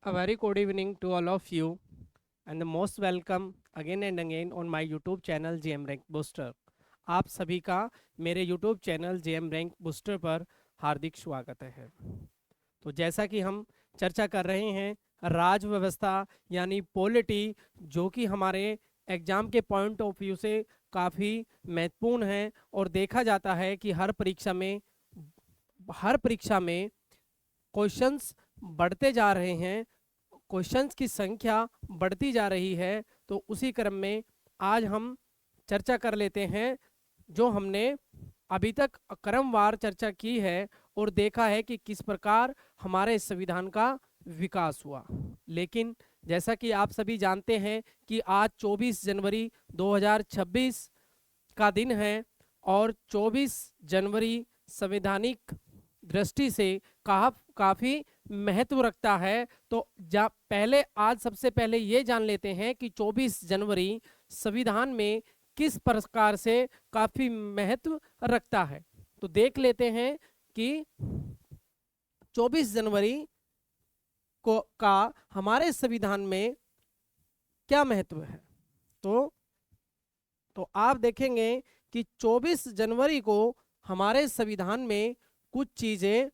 A very good evening to all of you, and the most welcome again and again on my YouTube channel JM Rank Booster. आप सभी का मेरे YouTube channel JM Rank Booster पर हार्दिक स्वागत है। तो जैसा कि हम चर्चा कर रहे हैं राज व्यवस्था यानी पॉलिटी, जो कि हमारे एग्जाम के पॉइंट ऑफ व्यू से काफ़ी महत्वपूर्ण है और देखा जाता है कि हर परीक्षा में क्वेश्चंस बढ़ते जा रहे हैं, क्वेश्चंस की संख्या बढ़ती जा रही है। तो उसी क्रम में आज हम चर्चा कर लेते हैं जो हमने अभी तक क्रमवार चर्चा की है और देखा है कि किस प्रकार हमारे संविधान का विकास हुआ। लेकिन जैसा कि आप सभी जानते हैं कि आज 24 जनवरी 2026 का दिन है और 24 जनवरी संवैधानिक दृष्टि से काफ़ी महत्व रखता है। तो आज सबसे पहले ये जान लेते हैं कि 24 जनवरी संविधान में किस प्रकार से काफ़ी महत्व रखता है। तो देख लेते हैं कि 24 जनवरी का हमारे संविधान में क्या महत्व है। तो आप देखेंगे कि 24 जनवरी को हमारे संविधान में कुछ चीज़ें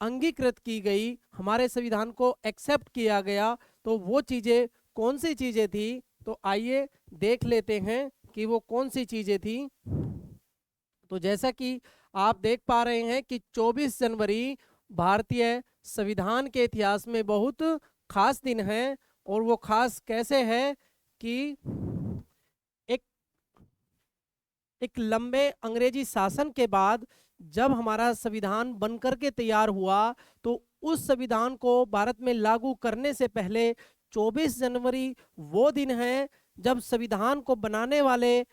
अंगीकृत की गई, हमारे संविधान को एक्सेप्ट किया गया। तो वो चीज़ें कौन सी चीज़ें थी, तो आइए देख लेते हैं कि वो कौन सी चीज़ें थी। तो जैसा कि आप देख पा रहे हैं कि 24 जनवरी भारतीय संविधान के इतिहास में बहुत खास दिन है। और वो खास कैसे है कि एक एक लंबे अंग्रेजी शासन के बाद जब हमारा संविधान बनकर के तैयार हुआ, तो उस संविधान को भारत में लागू करने से पहले 24 जनवरी वो दिन है जब संविधान को बनाने वाले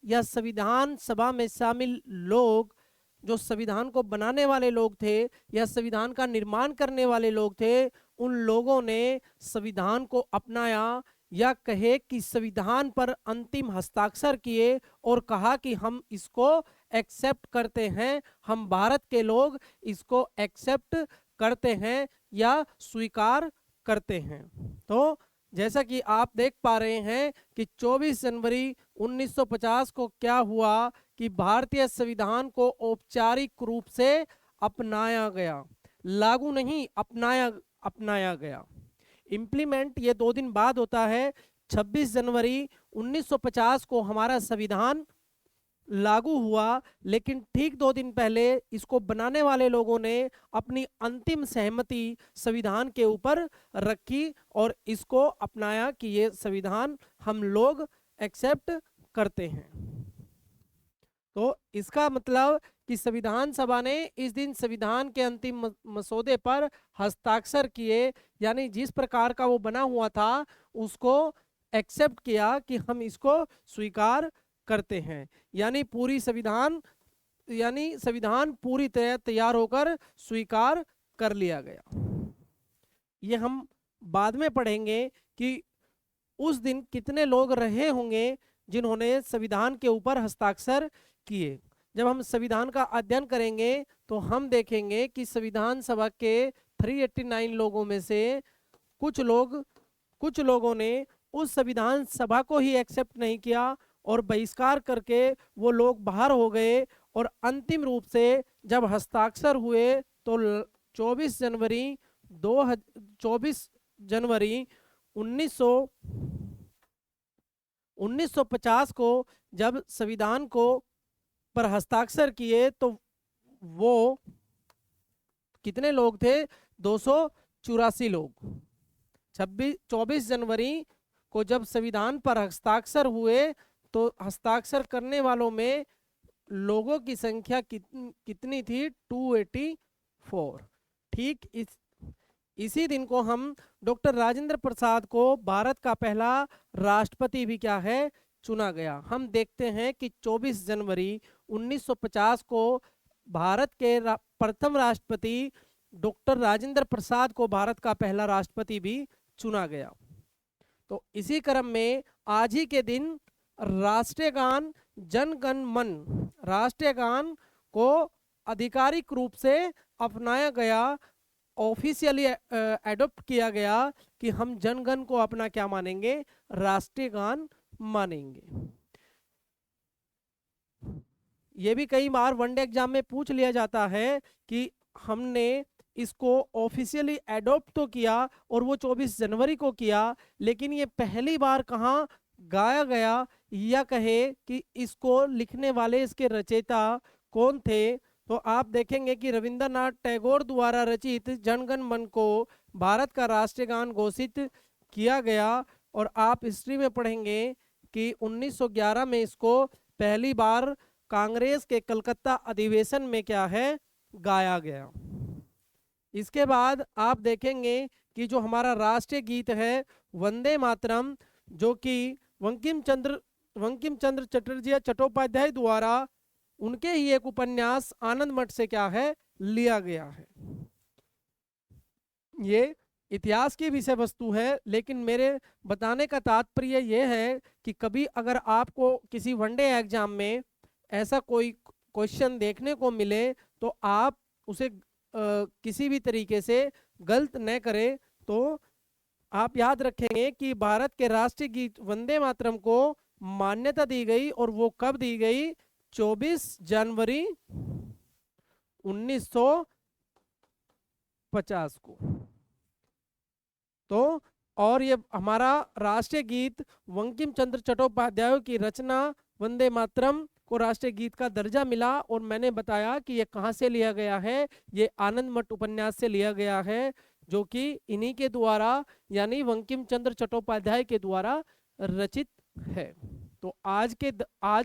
या संविधान सभा में शामिल लोग, जो संविधान को बनाने वाले लोग थे या संविधान का निर्माण करने वाले लोग थे, उन लोगों ने संविधान को अपनाया या कहे कि संविधान पर अंतिम हस्ताक्षर किए और कहा कि हम इसको एक्सेप्ट करते हैं, हम भारत के लोग इसको एक्सेप्ट करते हैं या स्वीकार करते हैं। तो जैसा कि आप देख पा रहे हैं कि 24 जनवरी 1950 को क्या हुआ कि भारतीय संविधान को औपचारिक रूप से अपनाया गया, लागू नहीं, अपनाया गया। इम्प्लीमेंट ये 2 दिन बाद होता है। 26 जनवरी 1950 को हमारा संविधान लागू हुआ, लेकिन ठीक 2 दिन पहले इसको बनाने वाले लोगों ने अपनी अंतिम सहमति संविधान के ऊपर रखी और इसको अपनाया कि ये संविधान हम लोग एक्सेप्ट करते हैं। तो इसका मतलब कि संविधान सभा ने इस दिन संविधान के अंतिम मसौदे पर हस्ताक्षर किए, यानी जिस प्रकार का वो बना हुआ था उसको एक्सेप्ट किया कि हम इसको स्वीकार करते हैं। यानी संविधान पूरी तरह तैयार होकर स्वीकार कर लिया गया। ये हम बाद में पढ़ेंगे कि उस दिन कितने लोग रहे होंगे जिन्होंने संविधान के ऊपर हस्ताक्षर किए। जब हम संविधान का अध्ययन करेंगे तो हम देखेंगे कि संविधान सभा के 389 लोगों में से कुछ लोगों ने उस संविधान सभा को ही एक्सेप्ट नहीं किया और बहिष्कार करके वो लोग बाहर हो गए। और अंतिम रूप से जब हस्ताक्षर हुए तो 24 जनवरी 1950 को जब संविधान को पर हस्ताक्षर किए तो वो कितने लोग थे, 284 लोग। 24 जनवरी को जब संविधान पर हस्ताक्षर हुए तो हस्ताक्षर करने वालों में लोगों की संख्या कितनी थी, 284। ठीक इसी दिन को हम डॉक्टर राजेंद्र प्रसाद को भारत का पहला राष्ट्रपति भी क्या है, चुना गया। हम देखते हैं कि 24 जनवरी 1950 को भारत के प्रथम राष्ट्रपति डॉक्टर राजेंद्र प्रसाद को भारत का पहला राष्ट्रपति भी चुना गया। तो इसी क्रम में आज ही के दिन राष्ट्रीय गान जन गण मन राष्ट्रीय गान को आधिकारिक रूप से अपनाया गया ऑफिशियली एडॉप्ट किया गया कि हम जनगण को अपना क्या मानेंगे, राष्ट्रीय गान मानेंगे। ये भी कई बार वनडे एग्जाम में पूछ लिया जाता है कि हमने इसको ऑफिशियली एडॉप्ट तो किया और वो 24 जनवरी को किया, लेकिन ये पहली बार कहाँ गाया गया, या कहे कि इसको लिखने वाले, इसके रचयिता कौन थे। तो आप देखेंगे कि रविंद्रनाथ टैगोर द्वारा रचित जनगण मन को भारत का राष्ट्रीय गान घोषित किया गया। और आप हिस्ट्री में पढ़ेंगे कि 1911 में इसको पहली बार कांग्रेस के कलकत्ता अधिवेशन में क्या है, गाया गया। इसके बाद आप देखेंगे कि जो हमारा राष्ट्रीय गीत है वंदे मातरम, जो कि बंकिम चंद्र चटर्जी चट्टोपाध्याय द्वारा उनके ही एक उपन्यास आनंद मठ से क्या है, लिया गया है। ये इतिहास की विषय वस्तु है, लेकिन मेरे बताने का तात्पर्य यह है कि कभी अगर आपको किसी वनडे एग्जाम में ऐसा कोई क्वेश्चन देखने को मिले तो आप उसे किसी भी तरीके से गलत न करें। तो आप याद रखेंगे कि भारत के राष्ट्रीय गीत वंदे मातरम को मान्यता दी गई, और वो कब दी गई, 24 जनवरी 1950 को। तो और ये हमारा राष्ट्रीय गीत बंकिम चंद्र चट्टोपाध्याय की रचना वंदे मातरम को राष्ट्रीय गीत का दर्जा मिला। और मैंने बताया कि ये कहाँ से लिया गया है, ये आनंद मठ उपन्यास से लिया गया है, जो कि इन्हीं के द्वारा यानी बंकिम चंद्र चट्टोपाध्याय के द्वारा रचित है। तो आज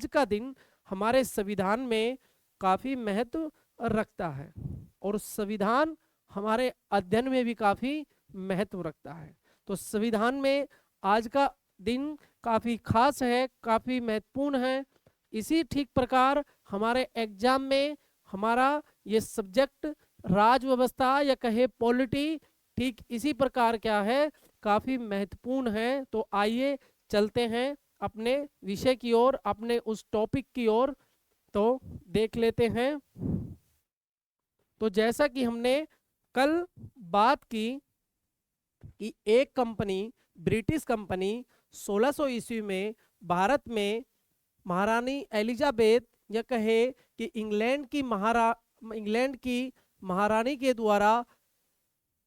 का दिन हमारे संविधान में काफ़ी महत्व रखता है, और संविधान हमारे अध्ययन में भी काफ़ी महत्व रखता है। तो संविधान में आज का दिन काफ़ी खास है, काफ़ी महत्वपूर्ण है। इसी ठीक प्रकार हमारे एग्जाम में हमारा ये सब्जेक्ट राज व्यवस्था या कहे पॉलिटी, ठीक इसी प्रकार क्या है, काफ़ी महत्वपूर्ण है। तो आइए चलते हैं अपने विषय की ओर, अपने उस टॉपिक की ओर, तो देख लेते हैं। तो जैसा कि हमने कल बात की कि एक कंपनी, ब्रिटिश कंपनी 1600 ईस्वी में भारत में महारानी एलिजाबेथ या कहे कि इंग्लैंड की महारानी के द्वारा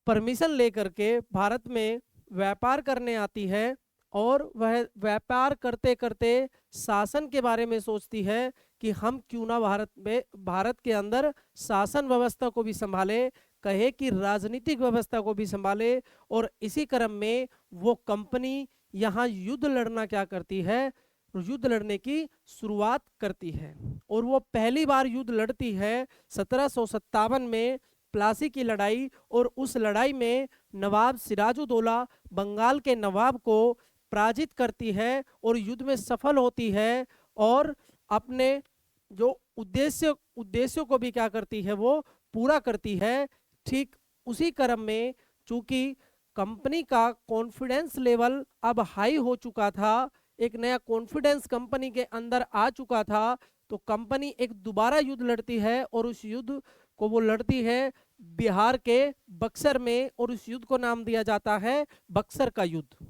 परमिशन लेकर के भारत में व्यापार करने आती है, और वह व्यापार करते करते शासन के बारे में सोचती है कि हम क्यों ना भारत के अंदर शासन व्यवस्था को भी संभाले, कहे कि राजनीतिक व्यवस्था को भी संभाले। और इसी क्रम में वो कंपनी यहाँ युद्ध लड़ना क्या करती है, युद्ध लड़ने की शुरुआत करती है। और वो पहली बार युद्ध लड़ती है 1757 में प्लासी की लड़ाई, और उस लड़ाई में नवाब सिराजुद्दौला बंगाल के नवाब को पराजित करती है और युद्ध में सफल होती है, और अपने जो उद्देश्यों को भी क्या करती है, वो पूरा करती है। ठीक उसी क्रम में चूंकि कंपनी का कॉन्फिडेंस लेवल अब हाई हो चुका था, एक नया कॉन्फिडेंस कंपनी के अंदर आ चुका था, तो कंपनी एक दोबारा युद्ध लड़ती है, और उस युद्ध को वो लड़ती है बिहार के बक्सर में, और उस युद्ध को नाम दिया जाता है बक्सर का युद्ध।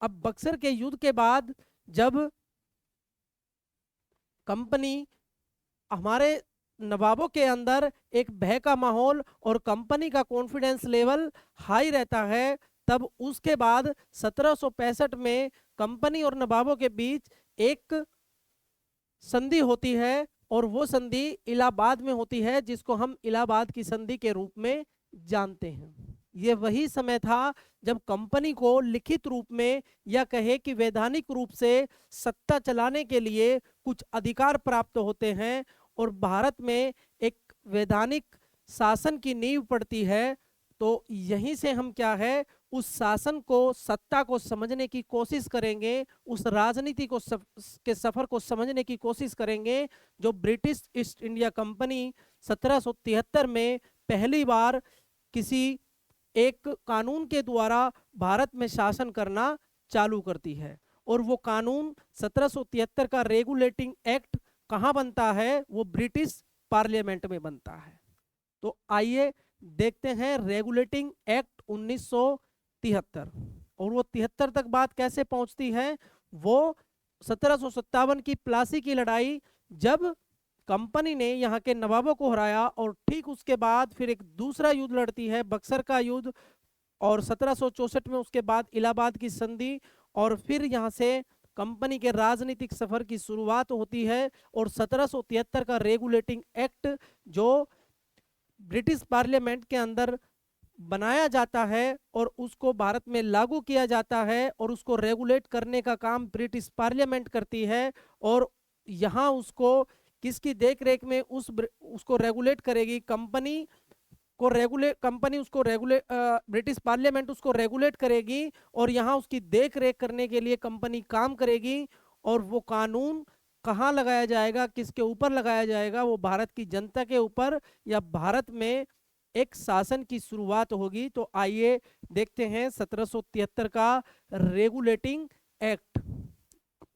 अब बक्सर के युद्ध के बाद जब कंपनी, हमारे नवाबों के अंदर एक भय का माहौल और कंपनी का कॉन्फिडेंस लेवल हाई रहता है, तब उसके बाद 1765 में कंपनी और नवाबों के बीच एक संधि होती है, और वो संधि इलाहाबाद में होती है, जिसको हम इलाहाबाद की संधि के रूप में जानते हैं। ये वही समय था जब कंपनी को लिखित रूप में या कहे कि वैधानिक रूप से सत्ता चलाने के लिए कुछ अधिकार प्राप्त होते हैं, और भारत में एक वैधानिक शासन की नींव पड़ती है। तो यहीं से हम क्या है, उस शासन को, सत्ता को समझने की कोशिश करेंगे, उस राजनीति को के सफर को समझने की कोशिश करेंगे, जो ब्रिटिश ईस्ट इंडिया कंपनी 1773 में पहली बार किसी एक कानून के द्वारा भारत में शासन करना चालू करती है। और वो कानून 1773 का रेगुलेटिंग एक्ट कहाँ बनता है, वो ब्रिटिश पार्लियामेंट में बनता है। तो आइए देखते हैं रेगुलेटिंग एक्ट 1973, और वो 73 तक बात कैसे पहुंचती है। वो 1757 की प्लासी की लड़ाई, जब कंपनी ने यहाँ के नवाबों को हराया, और ठीक उसके बाद फिर एक दूसरा युद्ध लड़ती है, बक्सर का युद्ध, और 1764 में उसके बाद इलाहाबाद की संधि, और फिर यहाँ से कंपनी के राजनीतिक सफर की शुरुआत होती है। और 1773 का रेगुलेटिंग एक्ट जो ब्रिटिश पार्लियामेंट के अंदर बनाया जाता है और उसको भारत में लागू किया जाता है, और उसको रेगुलेट करने का काम ब्रिटिश पार्लियामेंट करती है। और यहाँ उसको किसकी देखरेख में उसको रेगुलेट करेगी, कंपनी को रेगुलेट, कंपनी उसको रेगुलेट, ब्रिटिश पार्लियामेंट उसको रेगुलेट करेगी, और यहाँ उसकी देख रेख करने के लिए कंपनी काम करेगी। और वो कानून कहाँ लगाया जाएगा, किसके ऊपर लगाया जाएगा, वो भारत की जनता के ऊपर, या भारत में एक शासन की शुरुआत होगी। तो आइए देखते हैं 1773 का रेगुलेटिंग एक्ट,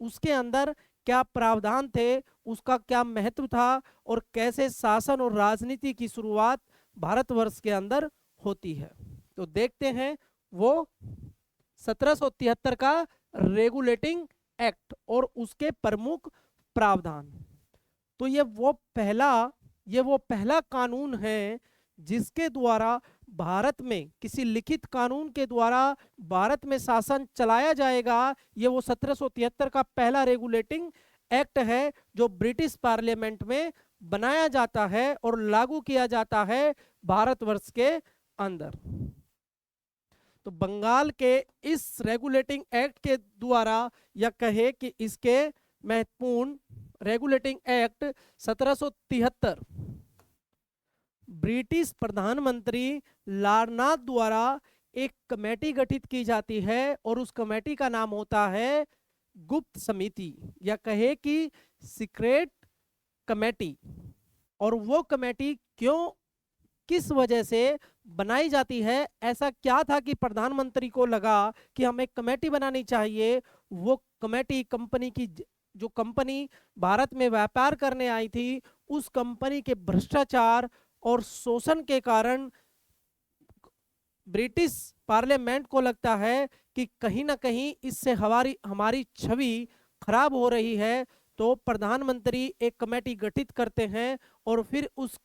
उसके अंदर क्या प्रावधान थे, उसका क्या महत्व था, और कैसे शासन और राजनीति की शुरुआत भारतवर्ष के अंदर होती है। तो देखते हैं वो 1773 का रेगुलेटिंग एक्ट और उसके प्रमुख प्रावधान। तो ये वो पहला कानून है जिसके द्वारा भारत में किसी लिखित कानून के द्वारा भारत में शासन चलाया जाएगा। ये वो 1773 का पहला रेगुलेटिंग एक्ट है जो ब्रिटिश पार्लियामेंट में बनाया जाता है और लागू किया जाता है भारतवर्ष के अंदर। तो बंगाल के इस रेगुलेटिंग एक्ट के द्वारा, या कहे कि इसके महत्वपूर्ण रेगुलेटिंग एक्ट 1773 ब्रिटिश प्रधानमंत्री लारनाथ द्वारा एक कमेटी गठित की जाती है, और उस कमेटी का नाम होता है गुप्त समिति, या कहे कि सीक्रेट कमेटी। और वो कमेटी क्यों, किस वजह से बनाई जाती है, ऐसा क्या था कि प्रधानमंत्री को लगा कि हमें कमेटी बनानी चाहिए। वो कमेटी कंपनी की, जो कंपनी भारत में व्यापार करने आई थी, उस कंपनी के भ्रष्टाचार और शोषण के कारण ब्रिटिश पार्लियामेंट को लगता है कि कहीं ना कहीं इससे हमारी छवि खराब हो रही है। तो प्रधानमंत्री एक कमेटी गठित करते हैं, और फिर उस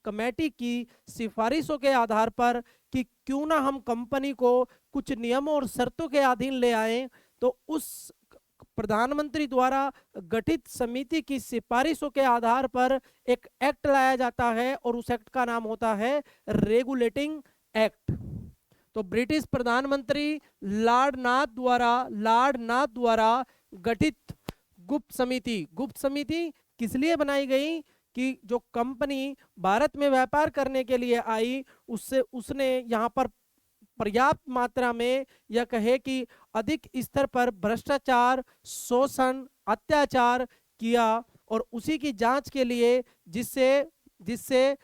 कमेटी की सिफारिशों के आधार पर कि क्यों ना हम कंपनी को कुछ नियमों और शर्तों के अधीन ले आए, तो उस प्रधानमंत्री द्वारा गठित समिति की सिफारिशों के आधार पर एक एक्ट लाया जाता है, और उस एक्ट का नाम होता है रेगुलेटिंग एक्ट। तो ब्रिटिश प्रधानमंत्री लॉर्ड नाथ द्वारा गठित गुप्त समिति किस लिए बनाई गई कि जो कंपनी भारत में व्यापार करने के लिए आई, उसने यहाँ पर पर्याप्त मात्रा में, या कहे कि अधिक स्तर पर भ्रष्टाचार, शोषण, अत्याचार किया, और उसी की जांच के लिए जिससे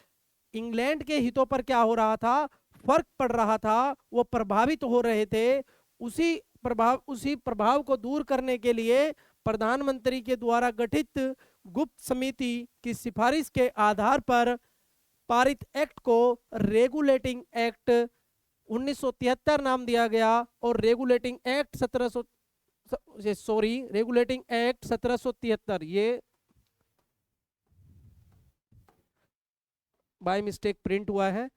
इंग्लैंड के हितों पर क्या हो रहा था, फर्क पड़ रहा था, वो प्रभावित हो रहे थे। उसी प्रभाव को दूर करने के लिए प्रधानमंत्री के द्वारा गठित गुप्त समिति की सिफारिश के आधार पर पारित एक्ट को रेगुलेटिंग एक्ट 1973 नाम दिया गया। और रेगुलेटिंग एक्ट 1773 ये बाय मिस्टेक प्रिंट हुआ है,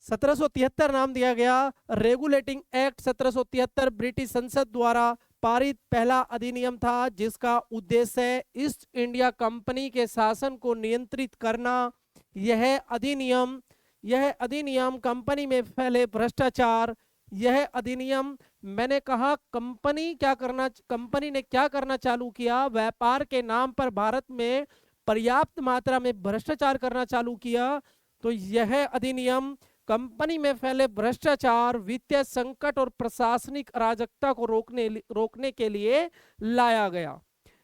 1773 नाम दिया गया। रेगुलेटिंग एक्ट 1773 ब्रिटिश संसद द्वारा पारित पहला अधिनियम था, जिसका उद्देश्य ईस्ट इंडिया कंपनी के शासन को नियंत्रित करना। यह अधिनियम कंपनी में फैले भ्रष्टाचार, यह अधिनियम, मैंने कहा कंपनी ने क्या करना चालू किया, व्यापार के नाम पर भारत में पर्याप्त मात्रा में भ्रष्टाचार करना चालू किया। तो यह अधिनियम कंपनी में फैले भ्रष्टाचार, वित्तीय संकट और प्रशासनिक अराजकता को रोकने के लिए लाया गया।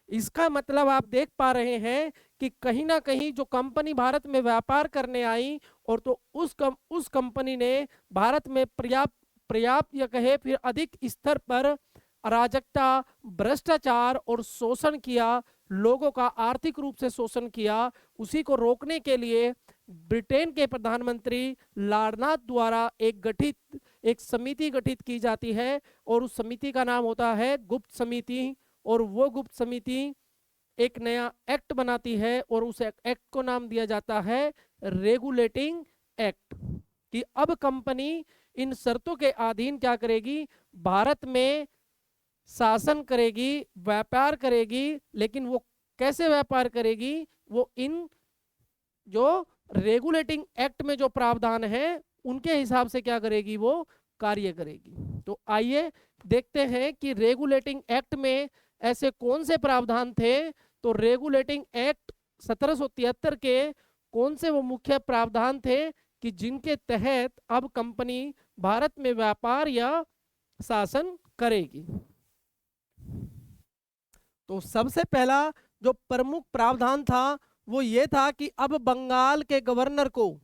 इसका मतलब आप देख पा रहे हैं कि कहीं ना कहीं जो कंपनी भारत में व्यापार करने आई, और तो उस कंपनी ने भारत में पर्याप्त या कहे फिर अधिक स्तर पर अराजकता, भ्रष्टाचार और शोषण किया, लोगों का आर्थिक रूप से शोषण किया। उसी को रोकने के लिए ब्रिटेन के प्रधानमंत्री लॉर्ड द्वारा एक समिति गठित की जाती है और उस समिति का नाम होता है गुप्त समिति। और वो गुप्त समिति एक नया एक्ट बनाती है और उस एक्ट को नाम दिया जाता है रेगुलेटिंग एक्ट, कि अब कंपनी इन शर्तों के अधीन क्या करेगी, भारत में शासन करेगी, व्यापार करेगी। लेकिन वो कैसे व्यापार करेगी, वो इन जो रेगुलेटिंग एक्ट में जो प्रावधान है उनके हिसाब से क्या करेगी, वो कार्य करेगी। तो आइए देखते हैं कि रेगुलेटिंग एक्ट में ऐसे कौन से प्रावधान थे। तो रेगुलेटिंग एक्ट 1773 के कौन से वो मुख्य प्रावधान थे कि जिनके तहत अब कंपनी भारत में व्यापार या शासन करेगी। तो सबसे पहला जो प्रमुख प्रावधान था वो ये था कि अब बंगाल के गवर्नर को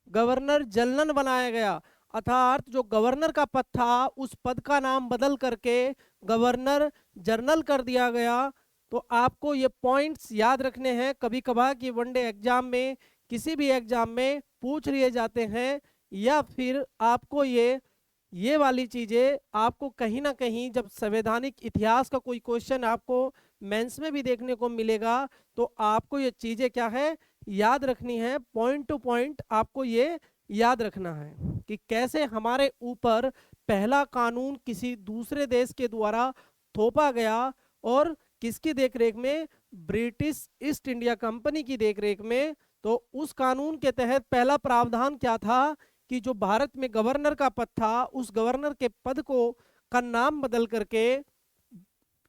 गवर्नर जनरल बनाया गया, अर्थात जो गवर्नर का पद था उस पद का नाम बदल करके गवर्नर जनरल कर दिया गया। तो आपको ये पॉइंट्स याद रखने हैं, कभी कभार कि वनडे एग्जाम में, किसी भी एग्जाम में पूछ लिए जाते हैं, या फिर आपको ये वाली चीज़ें आपको कहीं ना कहीं जब संवैधानिक इतिहास का कोई क्वेश्चन आपको मेंस में भी देखने को मिलेगा तो आपको ये चीज़ें क्या है, याद रखनी है। पॉइंट टू पॉइंट आपको ये याद रखना है कि कैसे हमारे ऊपर पहला कानून किसी दूसरे देश के द्वारा थोपा गया और किसकी देखरेख में, ब्रिटिश ईस्ट इंडिया कंपनी की देखरेख में। तो उस कानून के तहत पहला प्रावधान क्या था कि जो भारत में गवर्नर का पद था उस गवर्नर के पद का नाम बदल करके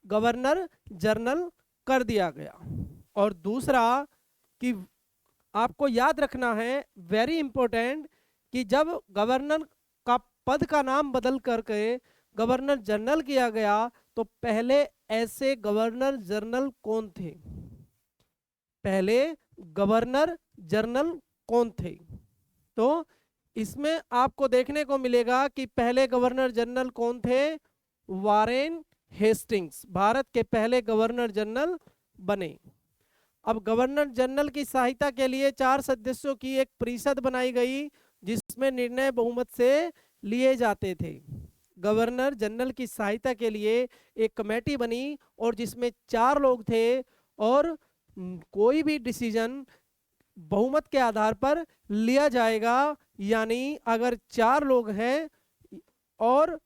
गवर्नर जनरल कर दिया गया। और दूसरा कि आपको याद रखना है, वेरी इंपॉर्टेंट, कि जब गवर्नर का पद का नाम बदल करके गवर्नर जनरल किया गया तो पहले ऐसे गवर्नर जनरल कौन थे, पहले गवर्नर जनरल कौन थे। तो इसमें आपको देखने को मिलेगा कि पहले गवर्नर जनरल कौन थे, वारेन हेस्टिंग्स भारत के पहले गवर्नर जनरल बने। अब गवर्नर जनरल की सहायता के लिए 4 सदस्यों की एक परिषद बनाई गई जिसमें निर्णय बहुमत से लिए जाते थे। गवर्नर जनरल की सहायता के लिए एक कमेटी बनी और जिसमें 4 लोग थे और कोई भी डिसीजन बहुमत के आधार पर लिया जाएगा। यानी अगर 4 लोग हैं और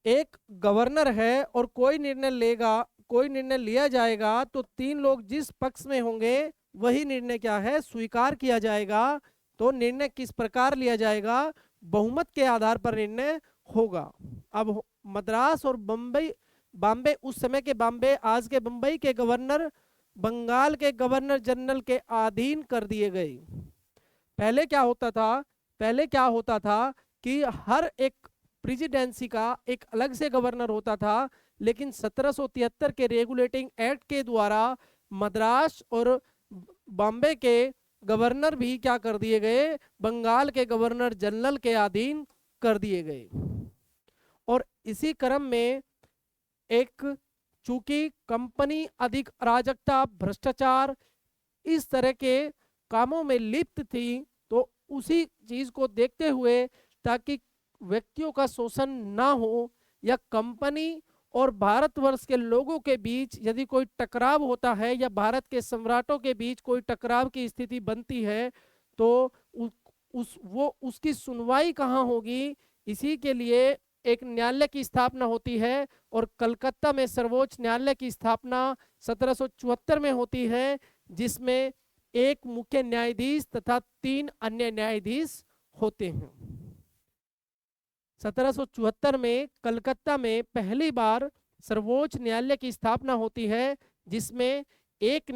एक गवर्नर है और कोई निर्णय लिया जाएगा तो 3 लोग जिस पक्ष में होंगे वही निर्णय क्या है, स्वीकार किया जाएगा। तो निर्णय किस प्रकार लिया जाएगा, बहुमत के आधार पर निर्णय होगा। अब मद्रास और बॉम्बे, उस समय के बॉम्बे आज के बंबई के गवर्नर बंगाल के गवर्नर जनरल के अधीन कर दिए गए। पहले क्या होता था कि हर एक प्रेसिडेंसी का एक अलग से गवर्नर होता था, लेकिन 1773 के रेगुलेटिंग एक्ट के द्वारा मद्रास और बॉम्बे के गवर्नर भी क्या कर दिए गए, बंगाल के गवर्नर जनरल के अधीन कर दिए गए। और इसी क्रम में चूंकि कंपनी अधिक अराजकता, भ्रष्टाचार इस तरह के कामों में लिप्त थी, तो उसी चीज को देखते हुए ताकि व्यक्तियों का शोषण ना हो या कंपनी और भारतवर्ष के लोगों के बीच यदि कोई टकराव होता है या भारत के सम्राटों के बीच कोई टकराव की स्थिति बनती है तो उसकी सुनवाई कहाँ होगी, इसी के लिए एक न्यायालय की स्थापना होती है। और कलकत्ता में सर्वोच्च न्यायालय की स्थापना 1774 में होती है, जिसमें एक मुख्य न्यायाधीश तथा 3 अन्य न्यायाधीश होते हैं। 1774 में कलकत्ता में पहली बार सर्वोच्च न्यायालय की स्थापना होती है, जिसमें एक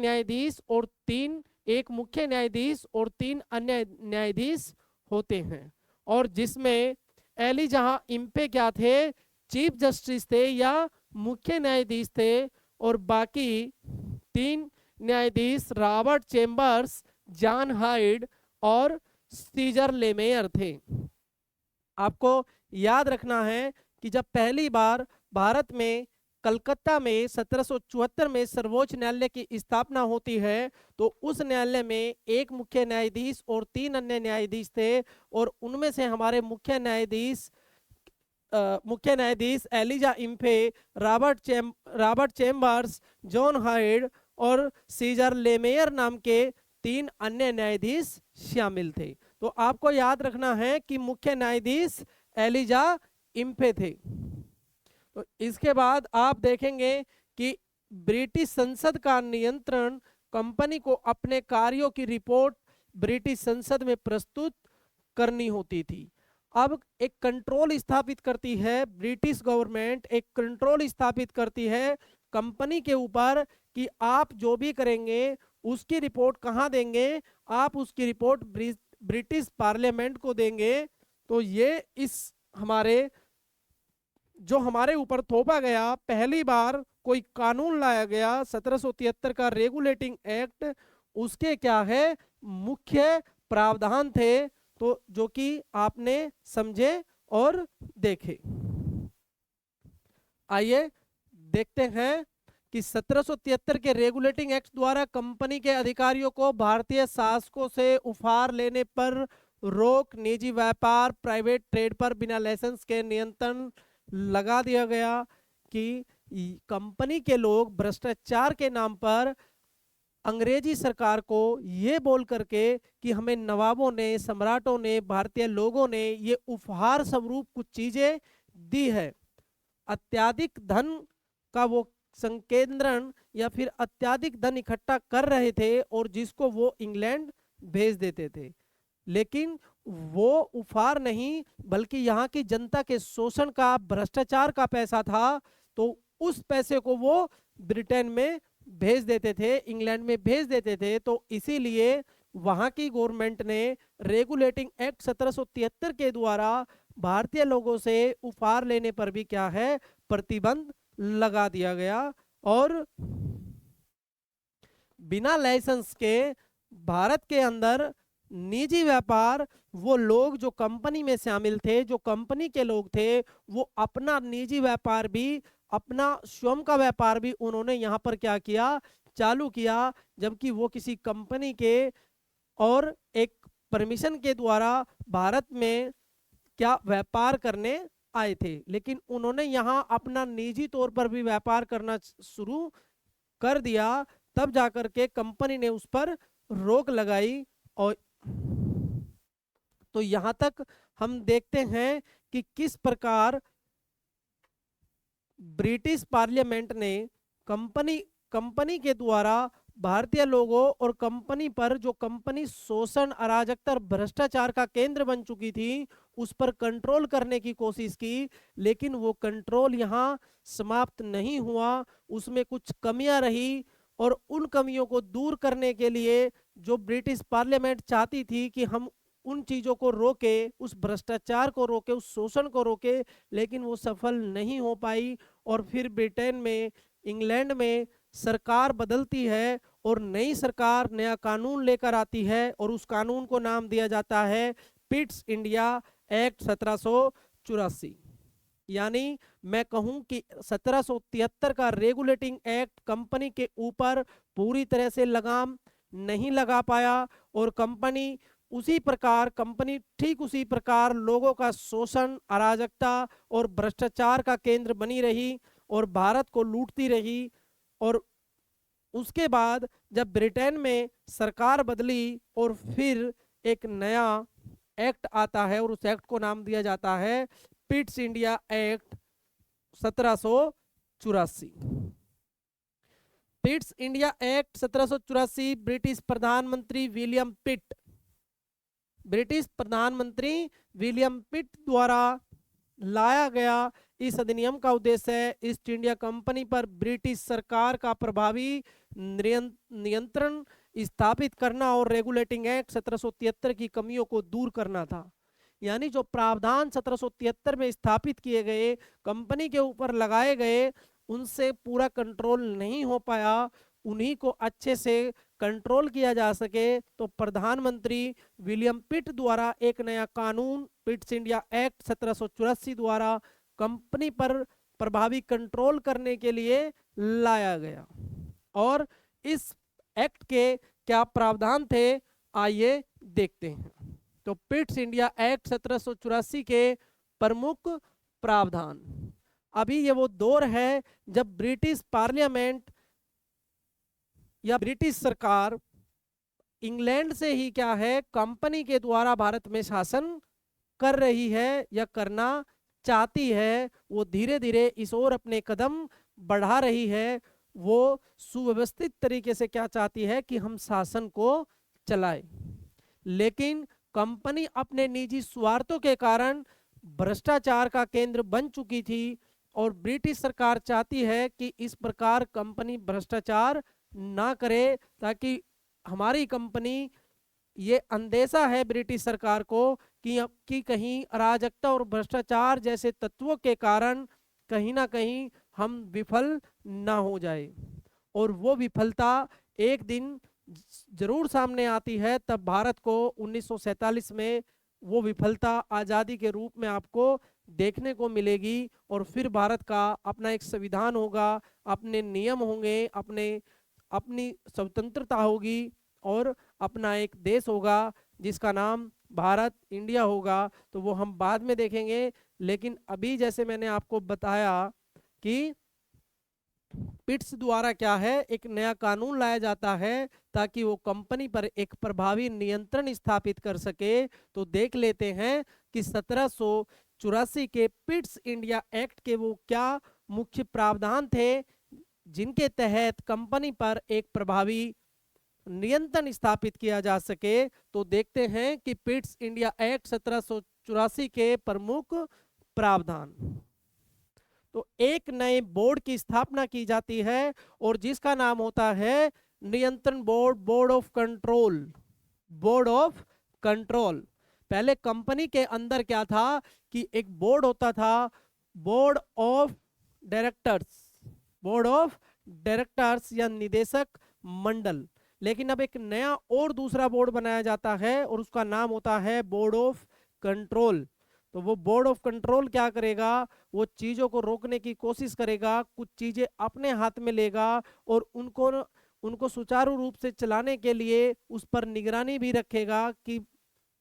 मुख्य न्यायाधीश और 3 अन्य न्यायाधीश होते हैं। और जिसमें एलिजाह इम्पे क्या थे, चीफ जस्टिस थे या मुख्य न्यायाधीश थे, और बाकी 3 न्यायाधीश रॉबर्ट चेम्बर्स, जॉन हाइड और सीजर लेमेयर थे। आपको याद रखना है कि जब पहली बार भारत में कलकत्ता में 1774 में सर्वोच्च न्यायालय की स्थापना होती है, तो उस न्यायालय में एक मुख्य न्यायाधीश और 3 अन्य न्यायाधीश थे, और उनमें से हमारे मुख्य न्यायाधीश Elijah Impey, Robert Chambers, John Hyde और सीजर लेमेयर नाम के 3 अन्य न्यायाधीश शामिल थे। तो आपको याद रखना है कि मुख्य न्यायाधीश एलिजा इम्फे थे। तो इसके बाद आप देखेंगे कि ब्रिटिश संसद का नियंत्रण, कंपनी को अपने कार्यों की रिपोर्ट ब्रिटिश संसद में प्रस्तुत करनी होती थी। अब एक कंट्रोल स्थापित करती है ब्रिटिश गवर्नमेंट, एक कंट्रोल स्थापित करती है कंपनी के ऊपर कि आप जो भी करेंगे उसकी रिपोर्ट कहाँ देंगे, आप उसकी रिपोर्ट ब्रिटिश पार्लियामेंट को देंगे। तो ये इस हमारे ऊपर थोपा गया, पहली बार कोई कानून लाया गया 1773 का रेगुलेटिंग एक्ट, उसके क्या है मुख्य प्रावधान थे, तो जो कि आपने समझे और देखे। आइए देखते हैं कि 1773 के रेगुलेटिंग एक्ट द्वारा कंपनी के अधिकारियों को भारतीय शासकों से उपहार लेने पर रोक, निजी व्यापार, प्राइवेट ट्रेड पर बिना लाइसेंस के नियंत्रण लगा दिया गया कि कंपनी के लोग भ्रष्टाचार के नाम पर अंग्रेजी सरकार को ये बोल करके कि हमें नवाबों ने, सम्राटों ने, भारतीय लोगों ने ये उपहार स्वरूप कुछ चीजें दी है, अत्याधिक धन का वो संकेंद्रण या फिर अत्याधिक धन इकट्ठा कर रहे थे और जिसको वो इंग्लैंड भेज देते थे। लेकिन वो उपहार नहीं बल्कि यहाँ की जनता के शोषण का, भ्रष्टाचार का पैसा था, तो उस पैसे को वो ब्रिटेन में भेज देते थे, इंग्लैंड में भेज देते थे। तो इसीलिए वहाँ की गवर्नमेंट ने रेगुलेटिंग एक्ट 1773 के द्वारा भारतीय लोगों से उपहार लेने पर भी क्या है प्रतिबंध लगा दिया गया, और बिना लाइसेंस के भारत के अंदर निजी व्यापार, वो लोग जो कंपनी में शामिल थे, जो कंपनी के लोग थे, वो अपना निजी व्यापार भी, अपना स्वयं का व्यापार भी उन्होंने यहाँ पर क्या किया चालू किया, जबकि वो किसी कंपनी के और एक परमिशन के द्वारा भारत में क्या व्यापार करने आए थे। लेकिन उन्होंने यहाँ अपना निजी तौर पर भी व्यापार करना शुरू कर दिया, तब जाकर के कंपनी ने उस पर रोक लगाई। और तो यहां तक हम देखते हैं कि किस प्रकार ब्रिटिश पार्लियामेंट ने कंपनी के द्वारा भारतीय लोगों और कंपनी पर, जो कंपनी शोषण, अराजकता और भ्रष्टाचार का केंद्र बन चुकी थी, उस पर कंट्रोल करने की कोशिश की। लेकिन वो कंट्रोल यहाँ समाप्त नहीं हुआ, उसमें कुछ कमियां रही, और उन कमियों को दूर करने के लिए जो ब्रिटिश पार्लियामेंट चाहती थी कि हम उन चीज़ों को रोके, उस भ्रष्टाचार को रोके, उस शोषण को रोके, लेकिन वो सफल नहीं हो पाई। और फिर ब्रिटेन में, इंग्लैंड में सरकार बदलती है और नई सरकार नया कानून लेकर आती है, और उस कानून को नाम दिया जाता है पिट्स इंडिया एक्ट 1784। यानी मैं कहूं कि 1773 का रेगुलेटिंग एक्ट कंपनी के ऊपर पूरी तरह से लगाम नहीं लगा पाया, और कंपनी ठीक उसी प्रकार लोगों का शोषण, अराजकता और भ्रष्टाचार का केंद्र बनी रही और भारत को लूटती रही। और उसके बाद जब ब्रिटेन में सरकार बदली और फिर एक नया एक्ट आता है, और उस एक्ट को नाम दिया जाता है Pitt's India act 1784। Pitt's India act 1784 British प्रधानमंत्री विलियम पिट द्वारा लाया गया। इस अधिनियम का उद्देश्य है ईस्ट इंडिया कंपनी पर ब्रिटिश सरकार का प्रभावी नियंत्रण स्थापित करना और रेगुलेटिंग एक्ट 1773 की कमियों को दूर करना था। यानी जो प्रावधान 1773 में स्थापित किए गए, कंपनी के ऊपर लगाए गए, उनसे पूरा कंट्रोल नहीं हो पाया, उन्हीं को अच्छे से कंट्रोल किया जा सके, तो प्रधानमंत्री विलियम पिट द्वारा एक नया कानून पिट्स इंडिया एक्ट 1784 द्वारा कंपनी पर प्रभावी कंट्रोल करने के लिए लाया गया। और इस एक्ट के क्या प्रावधान थे, आइए देखते हैं। तो पिट्स इंडिया एक्ट 1784 के प्रमुख प्रावधान। अभी ये वो दौर है जब ब्रिटिश पार्लियामेंट या ब्रिटिश सरकार इंग्लैंड से ही क्या है, कंपनी के द्वारा भारत में शासन कर रही है या करना चाहती है। वो धीरे धीरे इस ओर अपने कदम बढ़ा रही है। वो सुव्यवस्थित तरीके से क्या चाहती है कि हम शासन को चलाए, लेकिन कंपनी अपने निजी स्वार्थों के कारण भ्रष्टाचार का केंद्र बन चुकी थी और ब्रिटिश सरकार चाहती है कि इस प्रकार कंपनी भ्रष्टाचार ना करे, ताकि हमारी कंपनी, ये अंदेशा है ब्रिटिश सरकार को कि कहीं अराजकता और भ्रष्टाचार जैसे तत्वों के कारण कहीं ना कहीं हम विफल ना हो जाए। और वो विफलता एक दिन जरूर सामने आती है। तब भारत को 1947 में वो विफलता आज़ादी के रूप में आपको देखने को मिलेगी और फिर भारत का अपना एक संविधान होगा, अपने नियम होंगे, अपनी स्वतंत्रता होगी और अपना एक देश होगा जिसका नाम भारत इंडिया होगा। तो वो हम बाद में देखेंगे, लेकिन अभी जैसे मैंने आपको बताया कि पिट्स द्वारा क्या है, एक नया कानून लाया जाता है ताकि वो कंपनी पर एक प्रभावी नियंत्रण स्थापित कर सके। तो देख लेते हैं कि 1784 के पिट्स इंडिया एक्ट के वो क्या मुख्य प्रावधान थे जिनके तहत कंपनी पर एक प्रभावी नियंत्रण स्थापित किया जा सके। तो देखते हैं कि पिट्स इंडिया एक्ट 1784 के प्रमुख प्रावधान। तो एक नए बोर्ड की स्थापना की जाती है और जिसका नाम होता है नियंत्रण board, board of control. Board of control. पहले कंपनी के अंदर क्या था कि एक बोर्ड होता था, board of directors, board of directors या निदेशक मंडल। लेकिन अब एक नया और दूसरा बोर्ड बनाया जाता है और उसका नाम होता है बोर्ड ऑफ कंट्रोल। तो वो बोर्ड ऑफ कंट्रोल क्या करेगा, वो चीज़ों को रोकने की कोशिश करेगा, कुछ चीज़ें अपने हाथ में लेगा और उनको सुचारू रूप से चलाने के लिए उस पर निगरानी भी रखेगा कि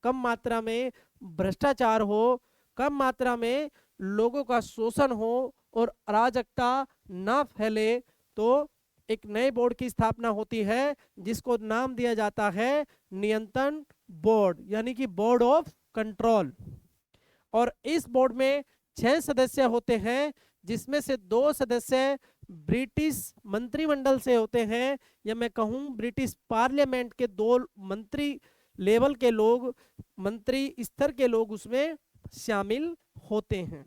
कम मात्रा में भ्रष्टाचार हो, कम मात्रा में लोगों का शोषण हो और अराजकता ना फैले। तो एक नए बोर्ड की स्थापना होती है जिसको नाम दिया जाता है नियंत्रण बोर्ड, यानी कि बोर्ड ऑफ कंट्रोल। और इस बोर्ड में 6 सदस्य होते हैं, जिसमें से 2 सदस्य ब्रिटिश मंत्रिमंडल से होते हैं, या मैं कहूं ब्रिटिश पार्लियामेंट के 2 मंत्री लेवल के लोग, मंत्री स्तर के लोग उसमें शामिल होते हैं।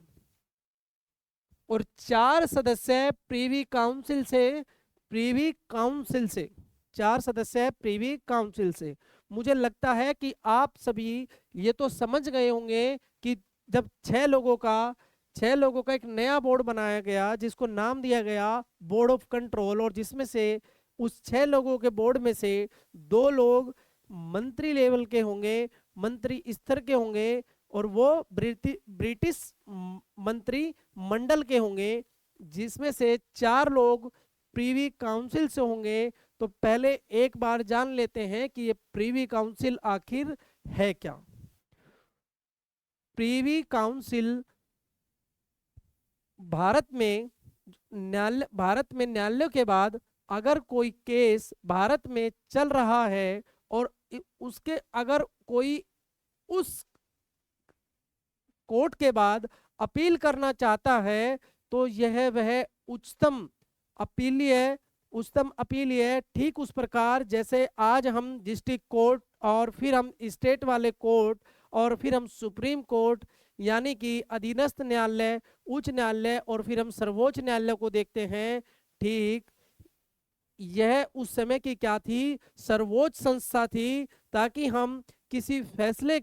और 4 सदस्य प्रीवी काउंसिल से, 4 सदस्य प्रीवी काउंसिल से। मुझे लगता है कि आप सभी ये तो समझ गए होंगे कि जब 6 लोगों का एक नया बोर्ड बनाया गया जिसको नाम दिया गया बोर्ड ऑफ कंट्रोल, और जिसमें से उस 6 लोगों के बोर्ड में से 2 लोग मंत्री लेवल के होंगे, मंत्री स्तर के होंगे, और वो ब्रिटिश मंत्री मंडल के होंगे, जिसमें से 4 लोग प्रीवी काउंसिल से होंगे। तो पहले एक बार जान लेते हैं कि ये प्रीवी काउंसिल आखिर है क्या। प्रीवी काउंसिल भारत में न्यायालयों के बाद अगर कोई केस भारत में चल रहा है और उसके अगर कोई उस कोर्ट के बाद अपील करना चाहता है तो वह उच्चतम अपीलीय ठीक उस प्रकार जैसे आज हम डिस्ट्रिक्ट कोर्ट और फिर हम स्टेट वाले कोर्ट और फिर हम सुप्रीम कोर्ट यानी कि अधीनस्थ न्यायालय, उच्च न्यायालय और फिर हम सर्वोच्च न्यायालय को देखते हैं। ठीक यह उस समय की क्या थी, सर्वोच्च संस्था थी, ताकि हम किसी फैसले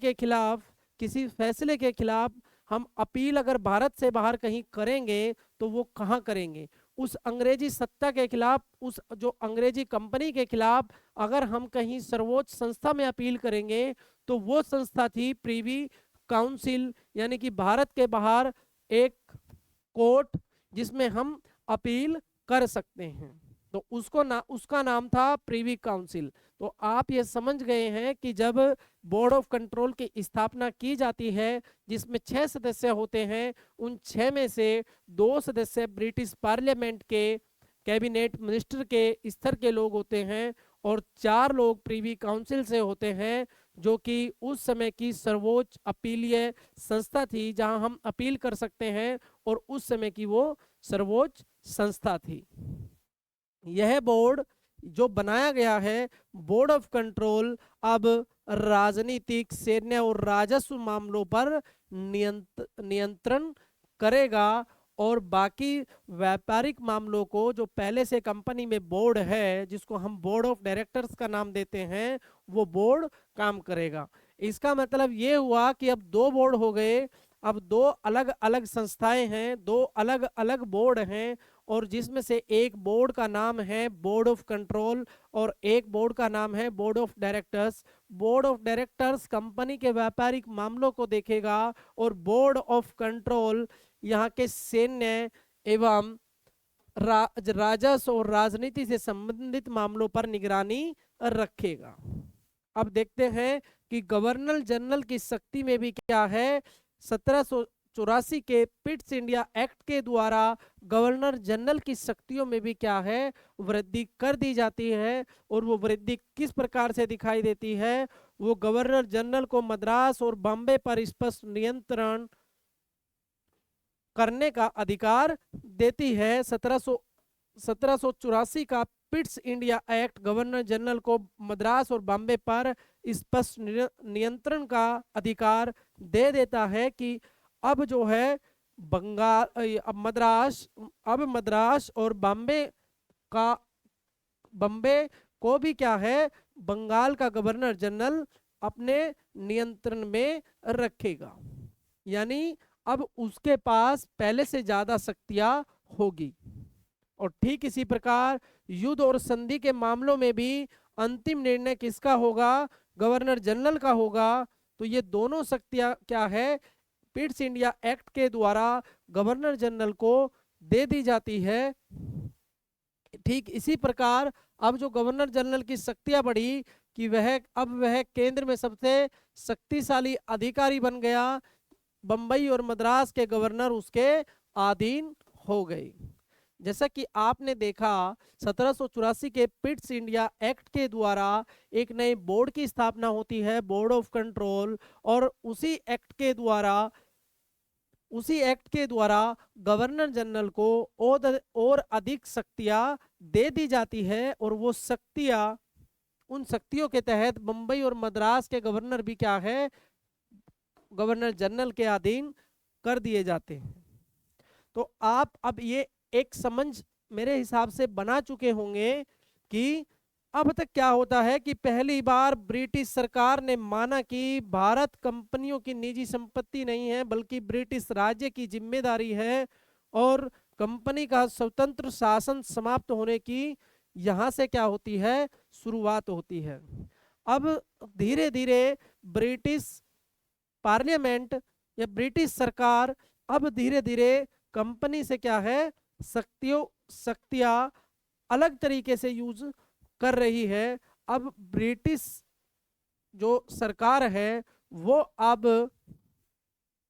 के खिलाफ हम अपील अगर भारत से बाहर कहीं करेंगे तो वो कहाँ करेंगे, उस अंग्रेजी सत्ता के खिलाफ, उस जो अंग्रेजी कंपनी के खिलाफ अगर हम कहीं सर्वोच्च संस्था में अपील करेंगे तो वो संस्था थी प्रीवी काउंसिल, यानी कि भारत के बाहर एक कोर्ट जिसमें हम अपील कर सकते हैं। तो उसका नाम था प्रीवी काउंसिल। तो आप ये समझ गए हैं कि जब बोर्ड ऑफ कंट्रोल की स्थापना की जाती है जिसमें 6 सदस्य होते हैं, उन 6 में से 2 सदस्य ब्रिटिश पार्लियामेंट के कैबिनेट मिनिस्टर के स्तर के लोग होते हैं और 4 लोग प्रीवी काउंसिल से होते हैं, जो कि उस समय की सर्वोच्च अपीलीय संस्था थी जहां हम अपील कर सकते हैं, और उस समय की वो सर्वोच्च संस्था थी। यह बोर्ड जो बनाया गया है, बोर्ड ऑफ कंट्रोल, अब राजनीतिक, सैन्य और राजस्व मामलों पर नियंत्रण करेगा, और बाकी व्यापारिक मामलों को जो पहले से कंपनी में बोर्ड है जिसको हम बोर्ड ऑफ डायरेक्टर्स का नाम देते हैं, वो बोर्ड काम करेगा। इसका मतलब ये हुआ कि अब 2 बोर्ड हो गए, अब 2 अलग अलग संस्थाएं हैं, 2 अलग अलग बोर्ड हैं, और जिसमें से एक बोर्ड का नाम है बोर्ड ऑफ कंट्रोल और एक बोर्ड का नाम है board of directors. Board of directors company के व्यापारिक मामलों को देखेगा और बोर्ड ऑफ कंट्रोल यहाँ के सैन्य एवं राजस्व और राजनीति से संबंधित मामलों पर निगरानी रखेगा। अब देखते हैं कि गवर्नर जनरल की शक्ति में भी क्या है। 1784 के पिट्स इंडिया एक्ट के द्वारा गवर्नर जनरल की शक्तियों में भी क्या है, वृद्धि कर दी जाती है। और वो वृद्धि किस प्रकार से दिखाई देती है, वो गवर्नर जनरल को मद्रास और बॉम्बे पर स्पष्ट नियंत्रण करने का अधिकार देती है। 1784 का Pitt's India act governor general को मद्रास और बॉम्बे पर स्पष्ट नियंत्रण का अधिकार दे देता है कि अब जो है अब मद्रास और बॉम्बे को भी क्या है, बंगाल का गवर्नर जनरल अपने नियंत्रण में रखेगा। यानी अब उसके पास पहले से ज्यादा शक्तियां होगी। और ठीक इसी प्रकार युद्ध और संधि के मामलों में भी अंतिम निर्णय किसका होगा, गवर्नर जनरल का होगा। तो ये दोनों शक्तियां क्या है, पिट्स इंडिया एक्ट के द्वारा गवर्नर जनरल को दे दी जाती है। ठीक इसी प्रकार अब जो गवर्नर जनरल की शक्तियां बढ़ी कि वह केंद्र में सबसे शक्तिशाली अधिकारी बन गया। बंबई और मद्रास के गवर्नर उसके अधीन हो गए। जैसा कि आपने देखा 1784 के पिट्स इंडिया एक्ट के द्वारा एक नए बोर्ड की स्थापना होती है, बोर्ड ऑफ कंट्रोल, और उसी एक्ट के द्वारा गवर्नर जनरल को और अधिक शक्तियां दे दी जाती है। और वो उन शक्तियों के तहत बंबई और मद्रास के गवर्नर भी क्या है, गवर्नर जनरल के अधीन कर दिए जाते हैं। तो आप अब ये एक समझ मेरे हिसाब से बना चुके होंगे कि अब तक क्या होता है कि पहली बार ब्रिटिश सरकार ने माना कि भारत कंपनियों की निजी संपत्ति नहीं है बल्कि ब्रिटिश राज्य की जिम्मेदारी है, और कंपनी का स्वतंत्र शासन समाप्त होने की यहां से क्या होती है, शुरुआत होती है। अब धीरे धीरे ब्रिटिश पार्लियामेंट या ब्रिटिश सरकार अब धीरे धीरे कंपनी से क्या है, शक्तियां अलग तरीके से यूज कर रही है। अब ब्रिटिश जो सरकार है वो अब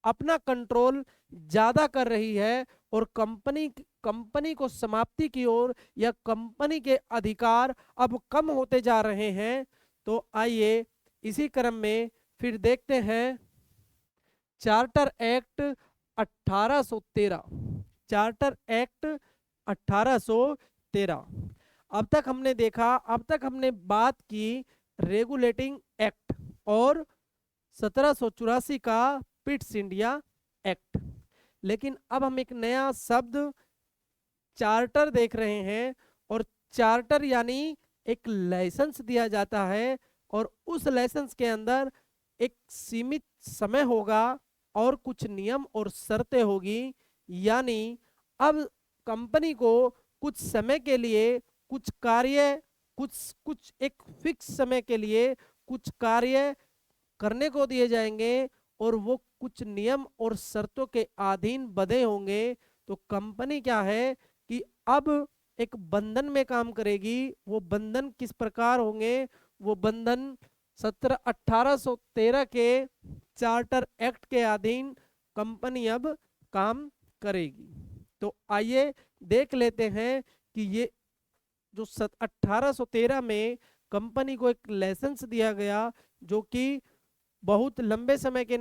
अपना कंट्रोल ज्यादा कर रही है और कंपनी को समाप्ति की ओर या कंपनी के अधिकार अब कम होते जा रहे हैं। तो आइए इसी क्रम में फिर देखते हैं चार्टर एक्ट 1813। Charter act 1813। अब तक हमने बात की रेगुलेटिंग एक्ट और 1784 का पिट्स इंडिया एक्ट, लेकिन अब हम एक नया शब्द चार्टर देख रहे हैं। और चार्टर यानी एक लाइसेंस दिया जाता है और उस लाइसेंस के अंदर एक सीमित समय होगा और कुछ नियम और शर्तें होगी। यानी अब कंपनी को कुछ समय के लिए कुछ कार्य कुछ एक फिक्स समय के लिए कुछ कार्य करने को दिए जाएंगे और वो कुछ नियम और शर्तों के अधीन बंधे होंगे। तो कंपनी क्या है कि अब एक बंधन में काम करेगी। वो बंधन किस प्रकार होंगे? वो बंधन 1813 के चार्टर एक्ट के अधीन कंपनी अब काम करेगी। तो आइए देख लेते हैं कि ये जो 1813 में कंपनी को एक लाइसेंस दिया गया, जो कि बहुत लंबे समय के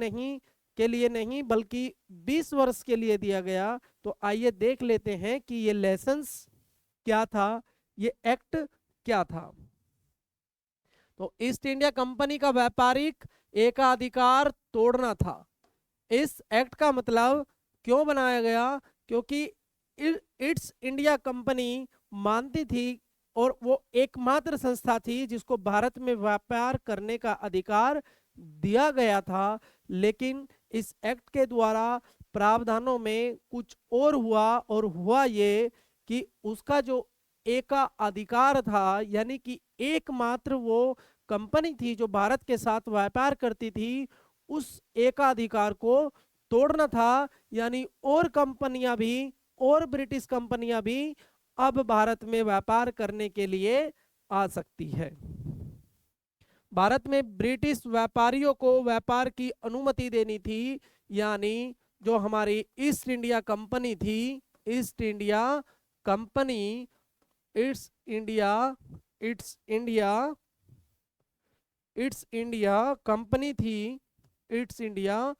लिए नहीं बल्कि 20 वर्ष के लिए दिया गया। तो आइए देख लेते हैं कि ये लाइसेंस क्या था, ये एक्ट क्या था। तो ईस्ट इंडिया कंपनी का व्यापारिक एकाधिकार तोड़ना था। इस एक्ट का मतलब क्यों बनाया गया? क्योंकि ईस्ट इंडिया कंपनी मानती थी और वो एकमात्र संस्था थी जिसको भारत में व्यापार करने का अधिकार दिया गया था। लेकिन इस एक्ट के द्वारा प्रावधानों में कुछ और हुआ, और हुआ ये कि उसका जो एका अधिकार था, यानी कि एकमात्र वो कंपनी थी जो भारत के साथ व्यापार करती थी, उस एकाधिकार को तोड़ना था। यानी और कंपनियां भी, और ब्रिटिश कंपनियां भी अब भारत में व्यापार करने के लिए आ सकती है। भारत में ब्रिटिश व्यापारियों को व्यापार की अनुमति देनी थी। यानी जो हमारी ईस्ट इंडिया कंपनी थी, east India company, east India company थी, ईस्ट इंडिया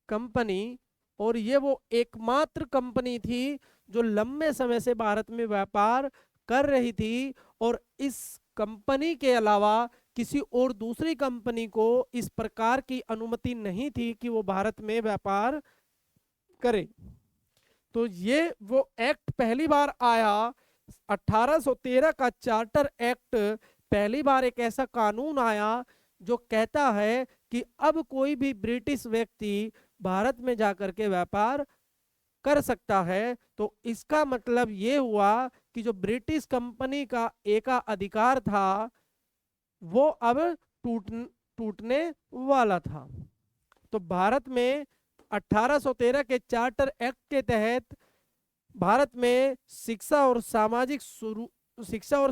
कंपनी, और ये वो एकमात्र कंपनी थी जो लंबे समय से भारत में व्यापार कर रही थी। और इस कंपनी के अलावा किसी और दूसरी कंपनी को इस प्रकार की अनुमति नहीं थी कि वो भारत में व्यापार करे। तो ये वो एक्ट पहली बार आया, 1813 का चार्टर एक्ट। पहली बार एक ऐसा कानून आया जो कहता है कि अब कोई भी ब्रिटिश व्यक्ति भारत में जाकर के व्यापार कर सकता है। तो इसका मतलब ये हुआ कि जो ब्रिटिश कंपनी का एका अधिकार था वो अब टूटने वाला था। तो भारत में 1813 के चार्टर एक्ट के तहत भारत में शिक्षा और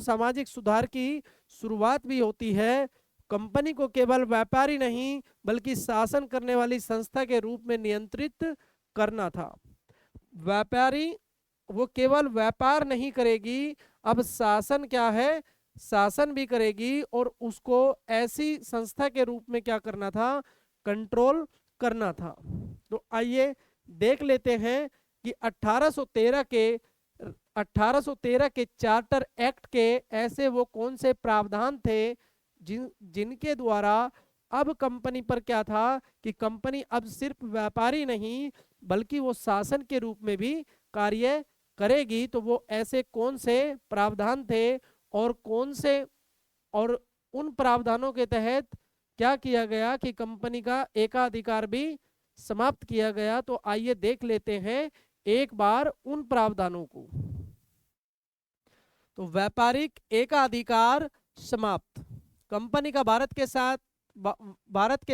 सामाजिक सुधार की शुरुआत भी होती है। कंपनी को केवल व्यापारी नहीं बल्कि शासन करने वाली संस्था के रूप में नियंत्रित करना था। व्यापारी वो केवल व्यापार नहीं करेगी, अब शासन क्या है, शासन भी करेगी, और उसको ऐसी संस्था के रूप में क्या करना था, कंट्रोल करना था। तो आइए देख लेते हैं कि 1813 के चार्टर एक्ट के ऐसे वो कौन से प्रावधान थे जिनके द्वारा अब कंपनी पर क्या था कि कंपनी अब सिर्फ व्यापारी नहीं बल्कि वो शासन के रूप में भी कार्य करेगी। तो वो ऐसे कौन से प्रावधान थे और और उन प्रावधानों के तहत क्या किया गया कि कंपनी का एकाधिकार भी समाप्त किया गया। तो आइए देख लेते हैं एक बार उन प्रावधानों को। तो व्यापारिक एकाधिकार समाप्त। कंपनी का भारत के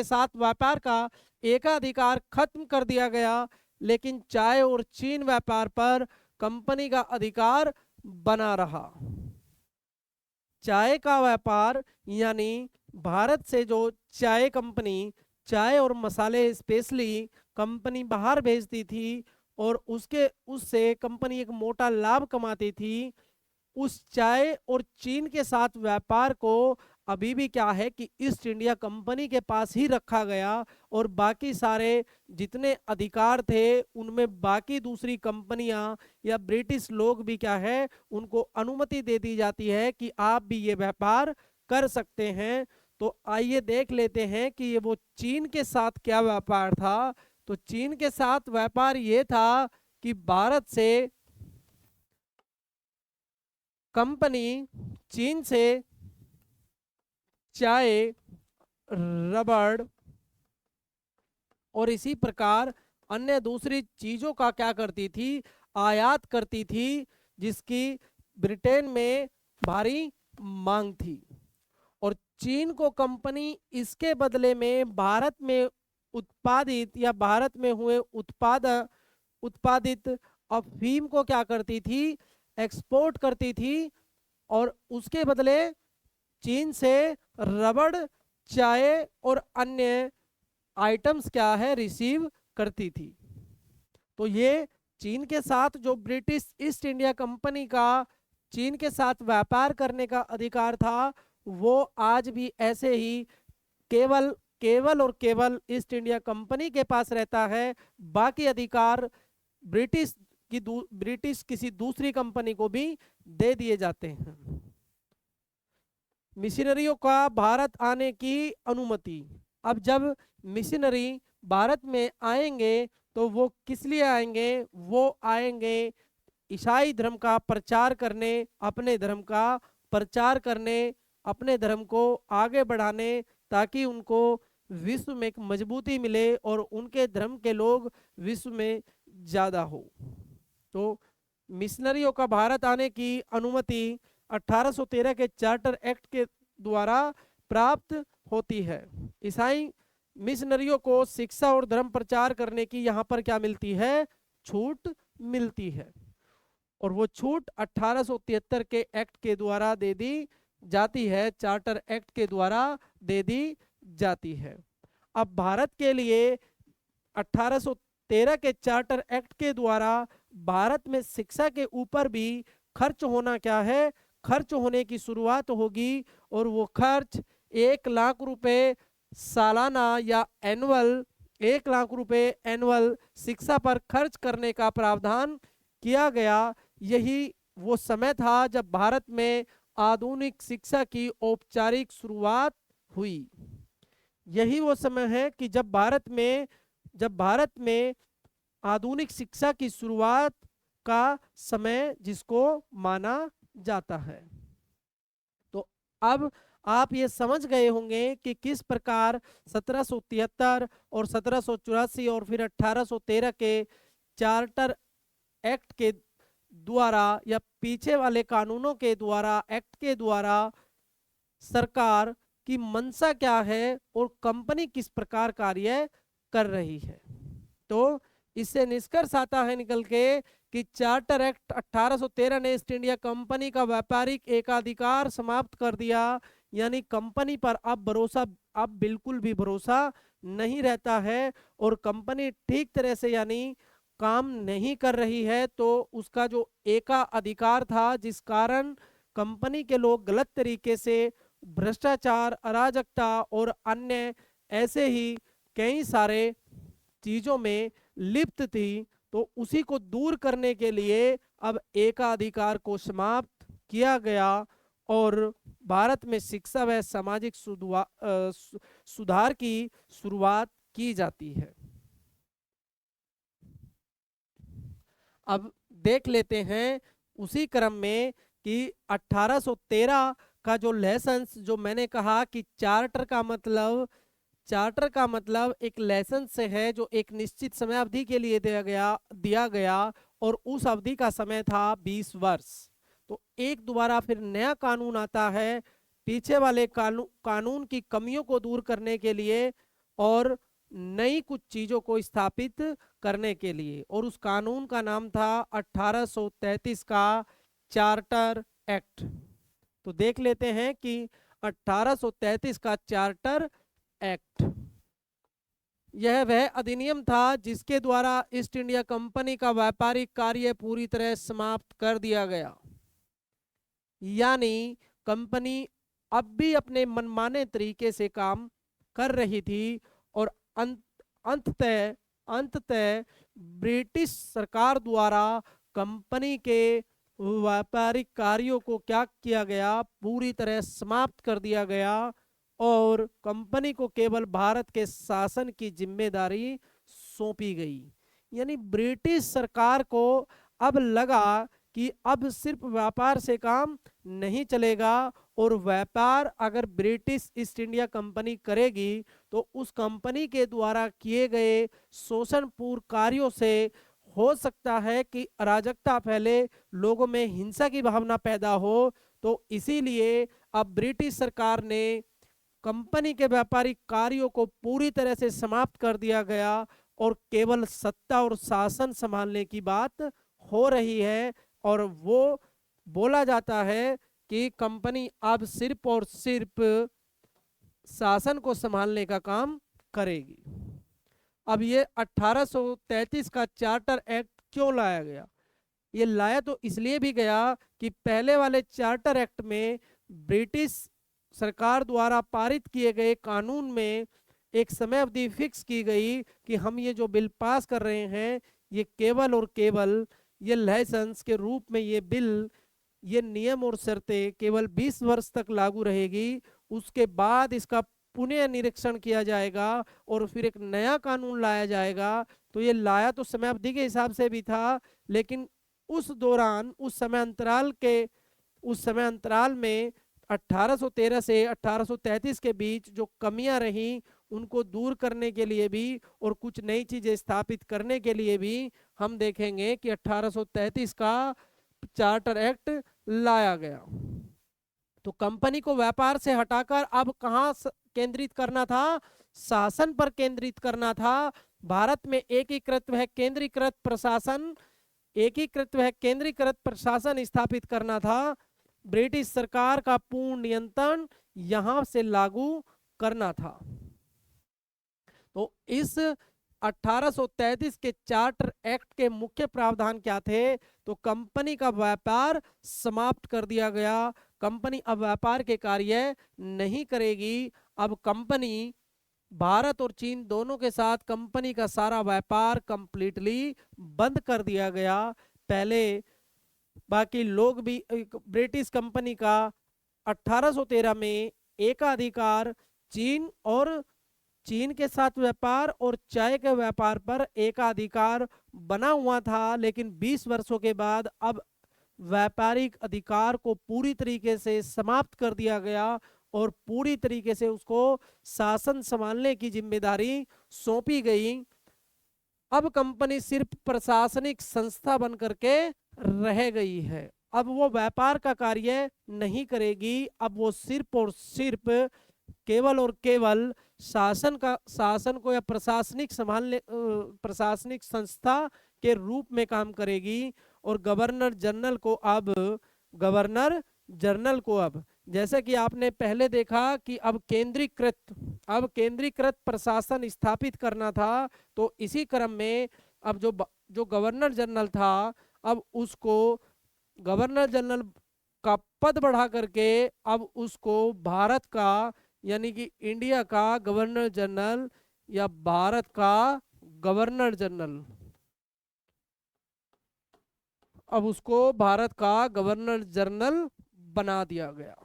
साथ व्यापार का एकाधिकार खत्म कर दिया गया, लेकिन चाय और चीन व्यापार पर कंपनी का अधिकार बना रहा। चाय का व्यापार यानी भारत से जो चाय कंपनी, चाय और मसाले स्पेशली कंपनी बाहर भेजती थी और उससे कंपनी एक मोटा लाभ कमाती थी, उस चाय और चीन के साथ व्यापार को अभी भी क्या है कि ईस्ट इंडिया कंपनी के पास ही रखा गया, और बाकी सारे जितने अधिकार थे उनमें बाकी दूसरी कंपनियां या ब्रिटिश लोग भी क्या है उनको अनुमति दे दी जाती है कि आप भी ये व्यापार कर सकते हैं। तो आइए देख लेते हैं कि ये वो चीन के साथ क्या व्यापार था। तो चीन के साथ व्यापार ये था कि भारत से कंपनी चीन से चाय, रबड़ और इसी प्रकार अन्य दूसरी चीजों का क्या करती थी, आयात करती थी, जिसकी ब्रिटेन में भारी मांग थी। और चीन को कंपनी इसके बदले में भारत में उत्पादित या भारत में हुए उत्पादित अफीम को क्या करती थी, एक्सपोर्ट करती थी, और उसके बदले चीन से रबड़, चाय और अन्य आइटम्स क्या है रिसीव करती थी। तो ये चीन के साथ जो ब्रिटिश ईस्ट इंडिया कंपनी का चीन के साथ व्यापार करने का अधिकार था, वो आज भी ऐसे ही केवल केवल और केवल ईस्ट इंडिया कंपनी के पास रहता है। बाकी अधिकार ब्रिटिश ब्रिटिश किसी दूसरी कंपनी को भी दे दिए जाते हैं। मिशनरियों का भारत आने की अनुमति। अब जब मिशनरी भारत में आएंगे तो वो किस लिए आएंगे, वो आएंगे ईसाई धर्म का प्रचार करने, अपने धर्म का प्रचार करने, अपने धर्म को आगे बढ़ाने, ताकि उनको विश्व में एक मजबूती मिले और उनके धर्म के लोग विश्व में ज़्यादा हो। तो मिशनरियों का भारत आने की अनुमति 1813 के चार्टर एक्ट के द्वारा प्राप्त होती है। ईसाई मिशनरियों को शिक्षा और धर्म प्रचार करने की यहाँ पर क्या मिलती है, छूट मिलती है, और वो छूट 1873 के एक्ट के द्वारा दे दी जाती है, चार्टर एक्ट के द्वारा दे दी जाती है। अब भारत के लिए 1813 के चार्टर एक्ट के द्वारा भारत में शिक्षा के ऊपर भी खर्च होना क्या है, खर्च होने की शुरुआत होगी, और वो खर्च 1,00,000 रुपए सालाना या एनुअल, 1,00,000 रुपए एनुअल शिक्षा पर खर्च करने का प्रावधान किया गया। यही वो समय था जब भारत में आधुनिक शिक्षा की औपचारिक शुरुआत हुई। यही वो समय है कि जब भारत में आधुनिक शिक्षा की शुरुआत का समय जिसको माना जाता है। तो अब आप ये समझ गए होंगे कि किस प्रकार 1773 और 1784 और फिर 1813 के चार्टर एक्ट के द्वारा या पीछे वाले कानूनों के द्वारा, एक्ट के द्वारा सरकार की मंशा क्या है और कंपनी किस प्रकार कार्य कर रही है। तो इससे निष्कर्ष आता है निकल के कि चार्टर एक्ट 1813 ने ईस्ट इंडिया कंपनी का व्यापारिक एकाधिकार समाप्त कर दिया, यानी कंपनी पर अब बिल्कुल भी भरोसा नहीं रहता है, और कंपनी ठीक तरह से यानी काम नहीं कर रही है। तो उसका जो एका अधिकार था, जिस कारण कंपनी के लोग गलत तरीके से भ्रष्टाचार, अराजकता और अन्य ऐसे ही कई सारे चीजों में लिप्त थी, तो उसी को दूर करने के लिए अब एकाधिकार को समाप्त किया गया और भारत में शिक्षा व सामाजिक सुधार की शुरुआत की जाती है। अब देख लेते हैं उसी क्रम में कि 1813 का जो लाइसेंस, जो मैंने कहा कि चार्टर का मतलब एक लाइसेंस से है जो एक निश्चित समय अवधि के लिए दिया गया और उस अवधि का समय था 20 वर्ष। तो एक दोबारा फिर नया कानून आता है पीछे वाले कानून की कमियों को दूर करने के लिए और नई कुछ चीजों को स्थापित करने के लिए, और उस कानून का नाम था 1833 का चार्टर एक्ट। तो देख लेते हैं कि 1833 का चार्टर एक्ट, यह वह अधिनियम था जिसके द्वारा ईस्ट इंडिया कंपनी का व्यापारिक कार्य पूरी तरह समाप्त कर दिया गया। यानी कंपनी अब भी अपने मनमाने तरीके से काम कर रही थी और अंततः ब्रिटिश सरकार द्वारा कंपनी के व्यापारिक कार्यों को क्या किया गया, पूरी तरह समाप्त कर दिया गया और कंपनी को केवल भारत के शासन की जिम्मेदारी सौंपी गई। यानी ब्रिटिश सरकार को अब लगा कि अब सिर्फ व्यापार से काम नहीं चलेगा और व्यापार अगर ब्रिटिश ईस्ट इंडिया कंपनी करेगी तो उस कंपनी के द्वारा किए गए शोषणपूर्ण कार्यों से हो सकता है कि अराजकता फैले, लोगों में हिंसा की भावना पैदा हो। तो इसीलिए अब ब्रिटिश सरकार ने कंपनी के व्यापारिक कार्यों को पूरी तरह से समाप्त कर दिया गया और केवल सत्ता और शासन संभालने की बात हो रही है और वो बोला जाता है कि कंपनी अब सिर्फ और सिर्फ शासन को संभालने का काम करेगी। अब ये 1833 का चार्टर एक्ट क्यों लाया गया? ये लाया तो इसलिए भी गया कि पहले वाले चार्टर एक्ट में ब्रिटिश सरकार द्वारा पारित किए गए कानून में एक समय अवधि फिक्स की गई कि हम ये जो बिल पास कर रहे हैं ये केवल और केवल ये लाइसेंस के रूप में ये बिल, ये नियम और शर्तें केवल 20 वर्ष तक लागू रहेगी। उसके बाद इसका पुनः निरीक्षण किया जाएगा और फिर एक नया कानून लाया जाएगा। तो ये लाया तो समय अवधि के हिसाब से भी था, लेकिन उस दौरान उस समय अंतराल में 1813 से 1833 के बीच जो कमियां रहीं उनको दूर करने के लिए भी और कुछ नई चीजें स्थापित करने के लिए भी हम देखेंगे कि 1833 का चार्टर एक्ट लाया गया। तो कंपनी को व्यापार से हटाकर अब कहां केंद्रित करना था? शासन पर केंद्रित करना था। भारत में एकीकृत व केंद्रीकृत प्रशासन स्थापित करना था। ब्रिटिश सरकार का पूर्ण नियंत्रण यहां से लागू करना था। तो इस 1833 के चार्टर एक्ट के मुख्य प्रावधान क्या थे? तो कंपनी का व्यापार समाप्त कर दिया गया। कंपनी अब व्यापार के कार्य नहीं करेगी। अब कंपनी भारत और चीन दोनों के साथ कंपनी का सारा व्यापार कंप्लीटली बंद कर दिया गया। पहले बाकी लोग भी ब्रिटिश कंपनी का 1813 में एकाधिकार चीन के साथ व्यापार और चाय के व्यापार पर एकाधिकार बना हुआ था, लेकिन 20 वर्षों के बाद अब व्यापारिक अधिकार को पूरी तरीके से समाप्त कर दिया गया और पूरी तरीके से उसको शासन संभालने की जिम्मेदारी सौंपी गई। अब कंपनी सिर्फ प्रशासनिक संस्था बन करके रह गई है। अब वो व्यापार का कार्य नहीं करेगी। अब वो सिर्फ और सिर्फ केवल और केवल शासन को या प्रशासनिक संस्था के रूप में काम करेगी। और गवर्नर जनरल को अब जैसे कि आपने पहले देखा कि अब केंद्रीकृत प्रशासन स्थापित करना था, तो इसी क्रम में अब जो गवर्नर जनरल था अब उसको गवर्नर जनरल का पद बढ़ा करके अब उसको भारत का यानी कि इंडिया का गवर्नर जनरल या भारत का गवर्नर जनरल, अब उसको भारत का गवर्नर जनरल बना दिया गया।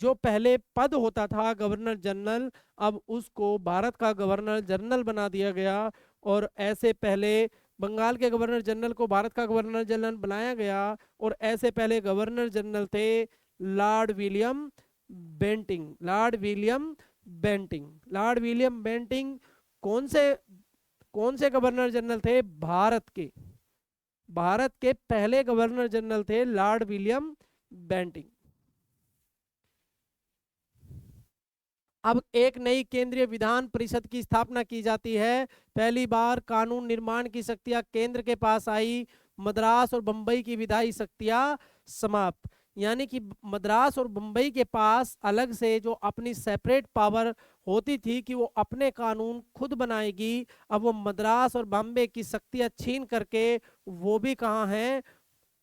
जो पहले पद होता था गवर्नर जनरल, अब उसको भारत का गवर्नर जनरल बना दिया गया। और ऐसे पहले बंगाल के गवर्नर जनरल को भारत का गवर्नर जनरल बनाया गया। और ऐसे पहले गवर्नर जनरल थे लॉर्ड विलियम बेंटिंग। कौन से गवर्नर जनरल थे? भारत के पहले गवर्नर जनरल थे लॉर्ड विलियम बेंटिंग। अब एक नई केंद्रीय विधान परिषद की स्थापना की जाती है। पहली बार कानून निर्माण की शक्तियां केंद्र के पास आई। मद्रास और बंबई की विधायी शक्तियां समाप्त, यानी कि मद्रास और बंबई के पास अलग से जो अपनी सेपरेट पावर होती थी कि वो अपने कानून खुद बनाएगी, अब वो मद्रास और बॉम्बे की शक्तियां छीन करके वो भी कहाँ हैं?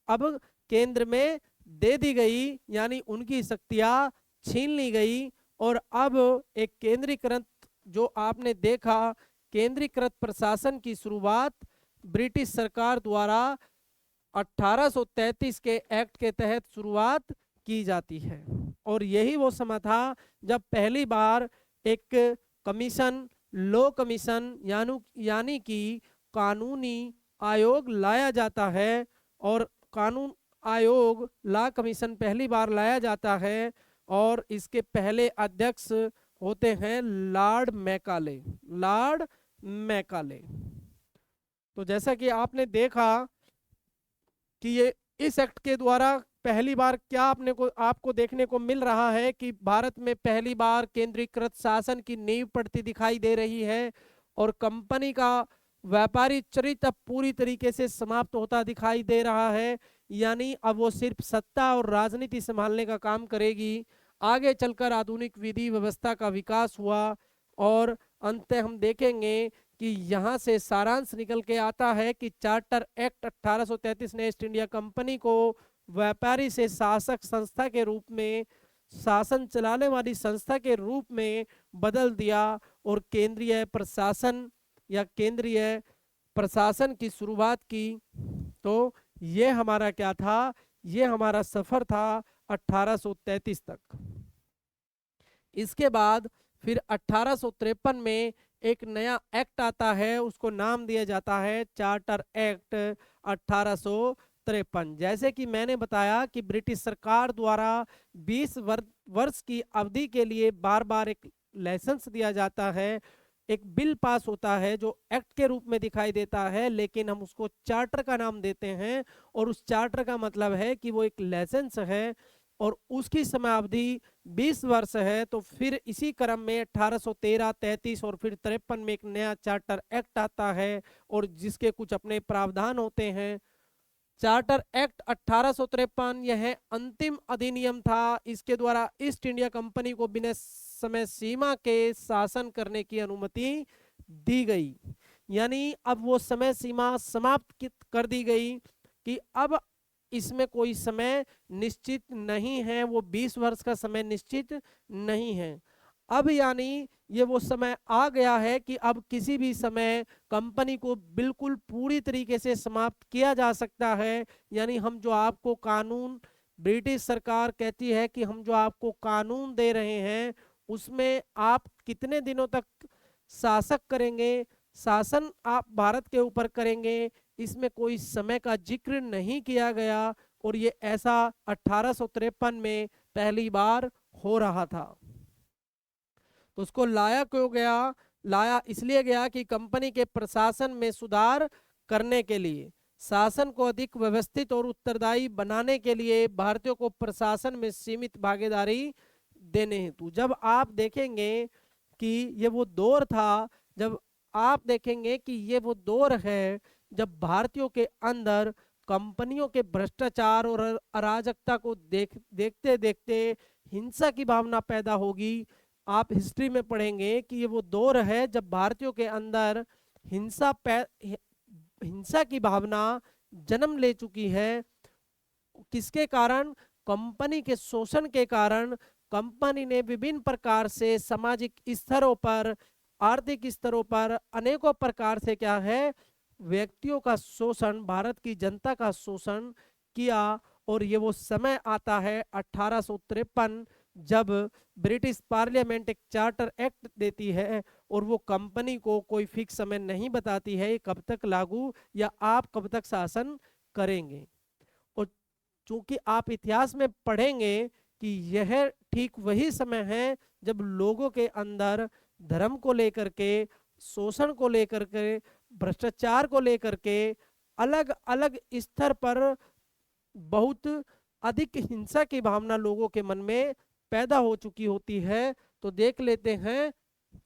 अब केंद्र में दे दी गई, यानी उनकी शक्तियां छीन ली गई। और अब एक केंद्रीकृत, जो आपने देखा केंद्रीकृत प्रशासन की शुरुआत ब्रिटिश सरकार द्वारा 1833 के एक्ट के तहत शुरुआत की जाती है। और यही वो समय था जब पहली बार एक कमीशन, लॉ कमीशन यानी कि कानूनी आयोग लाया जाता है। और कानून आयोग, लॉ कमीशन पहली बार लाया जाता है और इसके पहले अध्यक्ष होते हैं लॉर्ड मैकाले। तो जैसा कि आपने देखा कि ये इस एक्ट के द्वारा पहली बार क्या आपको देखने को मिल रहा है कि भारत में पहली बार केंद्रीकृत शासन की नींव पड़ती दिखाई दे रही है। और कंपनी का व्यापारी चरित्र अब पूरी तरीके से समाप्त होता दिखाई दे रहा है, यानी अब वो सिर्फ सत्ता और राजनीति संभालने का काम करेगी। आगे चलकर आधुनिक विधि व्यवस्था का विकास हुआ और अंत हम देखेंगे कि यहाँ से सारांश निकल के आता है कि चार्टर एक्ट 1833 ने ईस्ट इंडिया कंपनी को व्यापारी से शासक संस्था के रूप में, शासन चलाने वाली संस्था के रूप में बदल दिया और केंद्रीय प्रशासन की शुरुआत की। तो ये हमारा क्या था, ये हमारा सफर था 1833 तक। इसके बाद फिर 1853 में एक नया एक्ट आता है, उसको नाम दिया जाता है चार्टर एक्ट 1853। जैसे कि मैंने बताया कि ब्रिटिश सरकार द्वारा 20 वर्ष की अवधि के लिए बार बार एक लाइसेंस दिया जाता है, एक बिल पास होता है जो एक्ट के रूप में दिखाई देता है, लेकिन हम उसको चार्टर का नाम देते हैं और उस चार्टर का मतलब है कि वो एक लाइसेंस है और उसकी समयावधि 20 वर्ष है। तो फिर इसी क्रम में 1813, 33 और फिर 53 में एक नया चार्टर एक्ट आता है और जिसके कुछ अपने प्रावधान होते हैं। चार्टर एक्ट 1853 यह अंतिम अधिनियम था। इसके द्वारा ईस्ट इंडिया कंपनी को बिना समय सीमा के शासन करने की अनुमति दी गई, यानी अब वो समय सीमा समाप्त कर दी गई कि अब इसमें कोई समय निश्चित नहीं है, वो 20 वर्ष का समय निश्चित नहीं है। अब यानी ये वो समय आ गया है कि अब किसी भी समय कंपनी को बिल्कुल पूरी तरीके से समाप्त किया जा सकता है। यानी हम जो आपको कानून, ब्रिटिश सरकार कहती है कि हम जो आपको कानून दे रहे हैं उसमें आप कितने दिनों तक शासक करेंगे, शासन आप भारत के ऊपर करेंगे, इसमें कोई समय का जिक्र नहीं किया गया और ये ऐसा 1853 में पहली बार हो रहा था। तो उसको लाया क्यों गया? लाया इसलिए गया कि कंपनी के प्रशासन में सुधार करने के लिए, शासन को अधिक व्यवस्थित और उत्तरदायी बनाने के लिए, भारतीयों को प्रशासन में सीमित भागीदारी देने हेतु। जब आप देखेंगे कि ये वो दौर था, जब आप देखेंगे कि ये वो दौर है जब भारतीयों के अंदर कंपनियों के भ्रष्टाचार और अराजकता को देखते देखते हिंसा की भावना पैदा होगी। आप हिस्ट्री में पढ़ेंगे कि ये वो दौर है जब भारतीयों के अंदर हिंसा की भावना जन्म ले चुकी है। किसके कारण? कंपनी के शोषण के कारण। कंपनी ने विभिन्न प्रकार से सामाजिक स्तरों पर, आर्थिक स्तरों पर अनेकों प्रकार से क्या है, व्यक्तियों का शोषण, भारत की जनता का शोषण किया। और ये वो समय आता है 1853 जब ब्रिटिश पार्लियामेंट एक चार्टर एक्ट देती है और वो कंपनी को कोई फिक्स समय नहीं बताती है कब तक लागू या आप कब तक शासन करेंगे। और चूंकि आप इतिहास में पढ़ेंगे कि यह ठीक वही समय है जब लोगों के अंदर धर्म को लेकर के, शोषण को लेकर के, भ्रष्टाचार को लेकर के अलग अलग स्तर पर बहुत अधिक हिंसा की भावना लोगों के मन में पैदा हो चुकी होती है। तो देख लेते हैं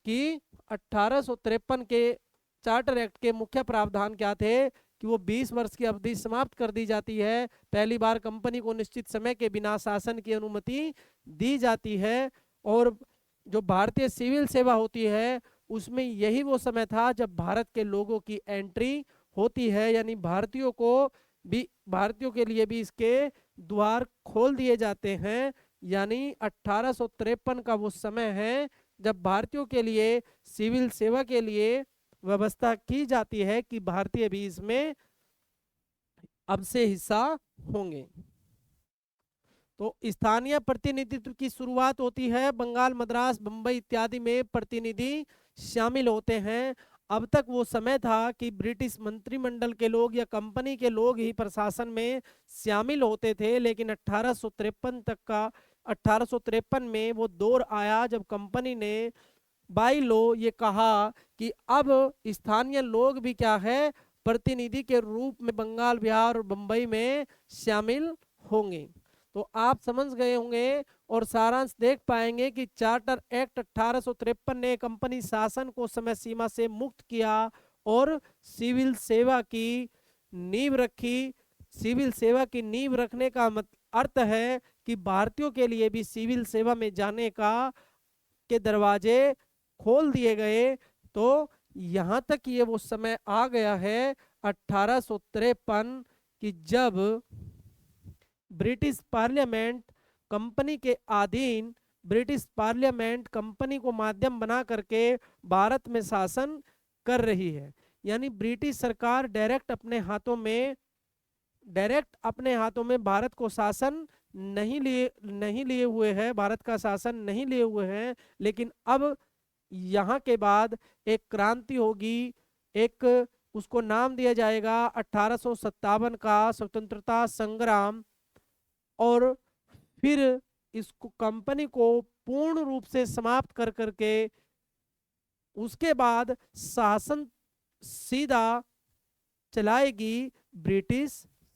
कि 1853 के चार्टर एक्ट के मुख्य प्रावधान क्या थे कि वो 20 वर्ष की अवधि समाप्त कर दी जाती है। पहली बार कंपनी को निश्चित समय के बिना शासन की अनुमति दी जाती है और जो भारतीय सिविल सेवा होती है उसमें यही वो समय था जब भारत के लोगों की एंट्री होती है, यानी भारतीयों के लिए भी इसके द्वार खोल दिए जाते हैं। यानी 1853 का वो समय है जब भारतीयों के लिए सिविल सेवा के लिए व्यवस्था की जाती है कि भारतीय भी इसमें अब से हिस्सा होंगे। तो स्थानीय प्रतिनिधित्व की शुरुआत होती है। बंगाल, मद्रास, बंबई इत्यादि में प्रतिनिधि शामिल होते हैं। अब तक वो समय था कि ब्रिटिश मंत्रिमंडल के लोग या कंपनी के लोग ही प्रशासन में शामिल होते थे, लेकिन 1853 में वो दौर आया जब कंपनी ने बाई लॉ ये कहा कि अब स्थानीय लोग भी क्या है, प्रतिनिधि के रूप में बंगाल, बिहार और बंबई में शामिल होंगे। तो आप समझ गए होंगे और सारांश देख पाएंगे कि चार्टर एक्ट 1853 ने कंपनी शासन को समय सीमा से मुक्त किया और सिविल सेवा की नींव रखी। सिविल सेवा की नींव रखने का अर्थ है कि भारतीयों के लिए भी सिविल सेवा में जाने का के दरवाजे खोल दिए गए। तो यहाँ तक ये वो समय आ गया है 1853 कि जब ब्रिटिश पार्लियामेंट कंपनी के अधीन, ब्रिटिश पार्लियामेंट कंपनी को माध्यम बना करके भारत में शासन कर रही है। यानी ब्रिटिश सरकार डायरेक्ट अपने हाथों में भारत को शासन नहीं लिए हुए है, भारत का शासन नहीं लिए हुए हैं। लेकिन अब यहाँ के बाद एक क्रांति होगी, एक उसको नाम दिया जाएगा 1857 का स्वतंत्रता संग्राम। और फिर इस कंपनी को पूर्ण रूप से समाप्त कर करके उसके बाद शासन सीधा चलाएगी ब्रिटिश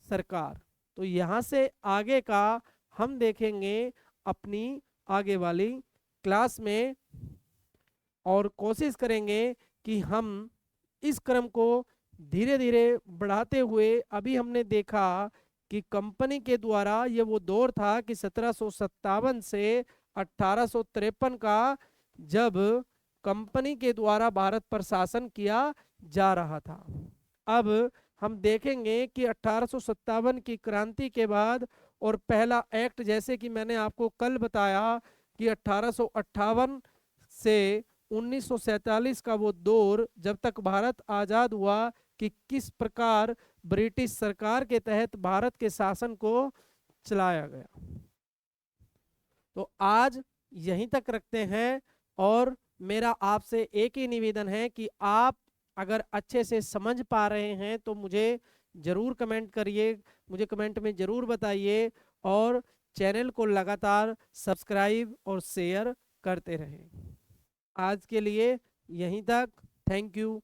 सरकार। तो यहाँ से आगे का हम देखेंगे अपनी आगे वाली क्लास में, और कोशिश करेंगे कि हम इस क्रम को धीरे धीरे बढ़ाते हुए, अभी हमने देखा कि कंपनी के द्वारा ये वो दौर था कि 1757 से 1853 का, जब कंपनी के द्वारा भारत पर शासन किया जा रहा था। अब हम देखेंगे कि 1857 की क्रांति के बाद और पहला एक्ट, जैसे कि मैंने आपको कल बताया कि 1858 से 1947 का वो दौर जब तक भारत आज़ाद हुआ, कि किस प्रकार ब्रिटिश सरकार के तहत भारत के शासन को चलाया गया। तो आज यहीं तक रखते हैं, और मेरा आपसे एक ही निवेदन है कि आप अगर अच्छे से समझ पा रहे हैं तो मुझे ज़रूर कमेंट करिए, मुझे कमेंट में ज़रूर बताइए, और चैनल को लगातार सब्सक्राइब और शेयर करते रहें। आज के लिए यहीं तक, थैंक यू।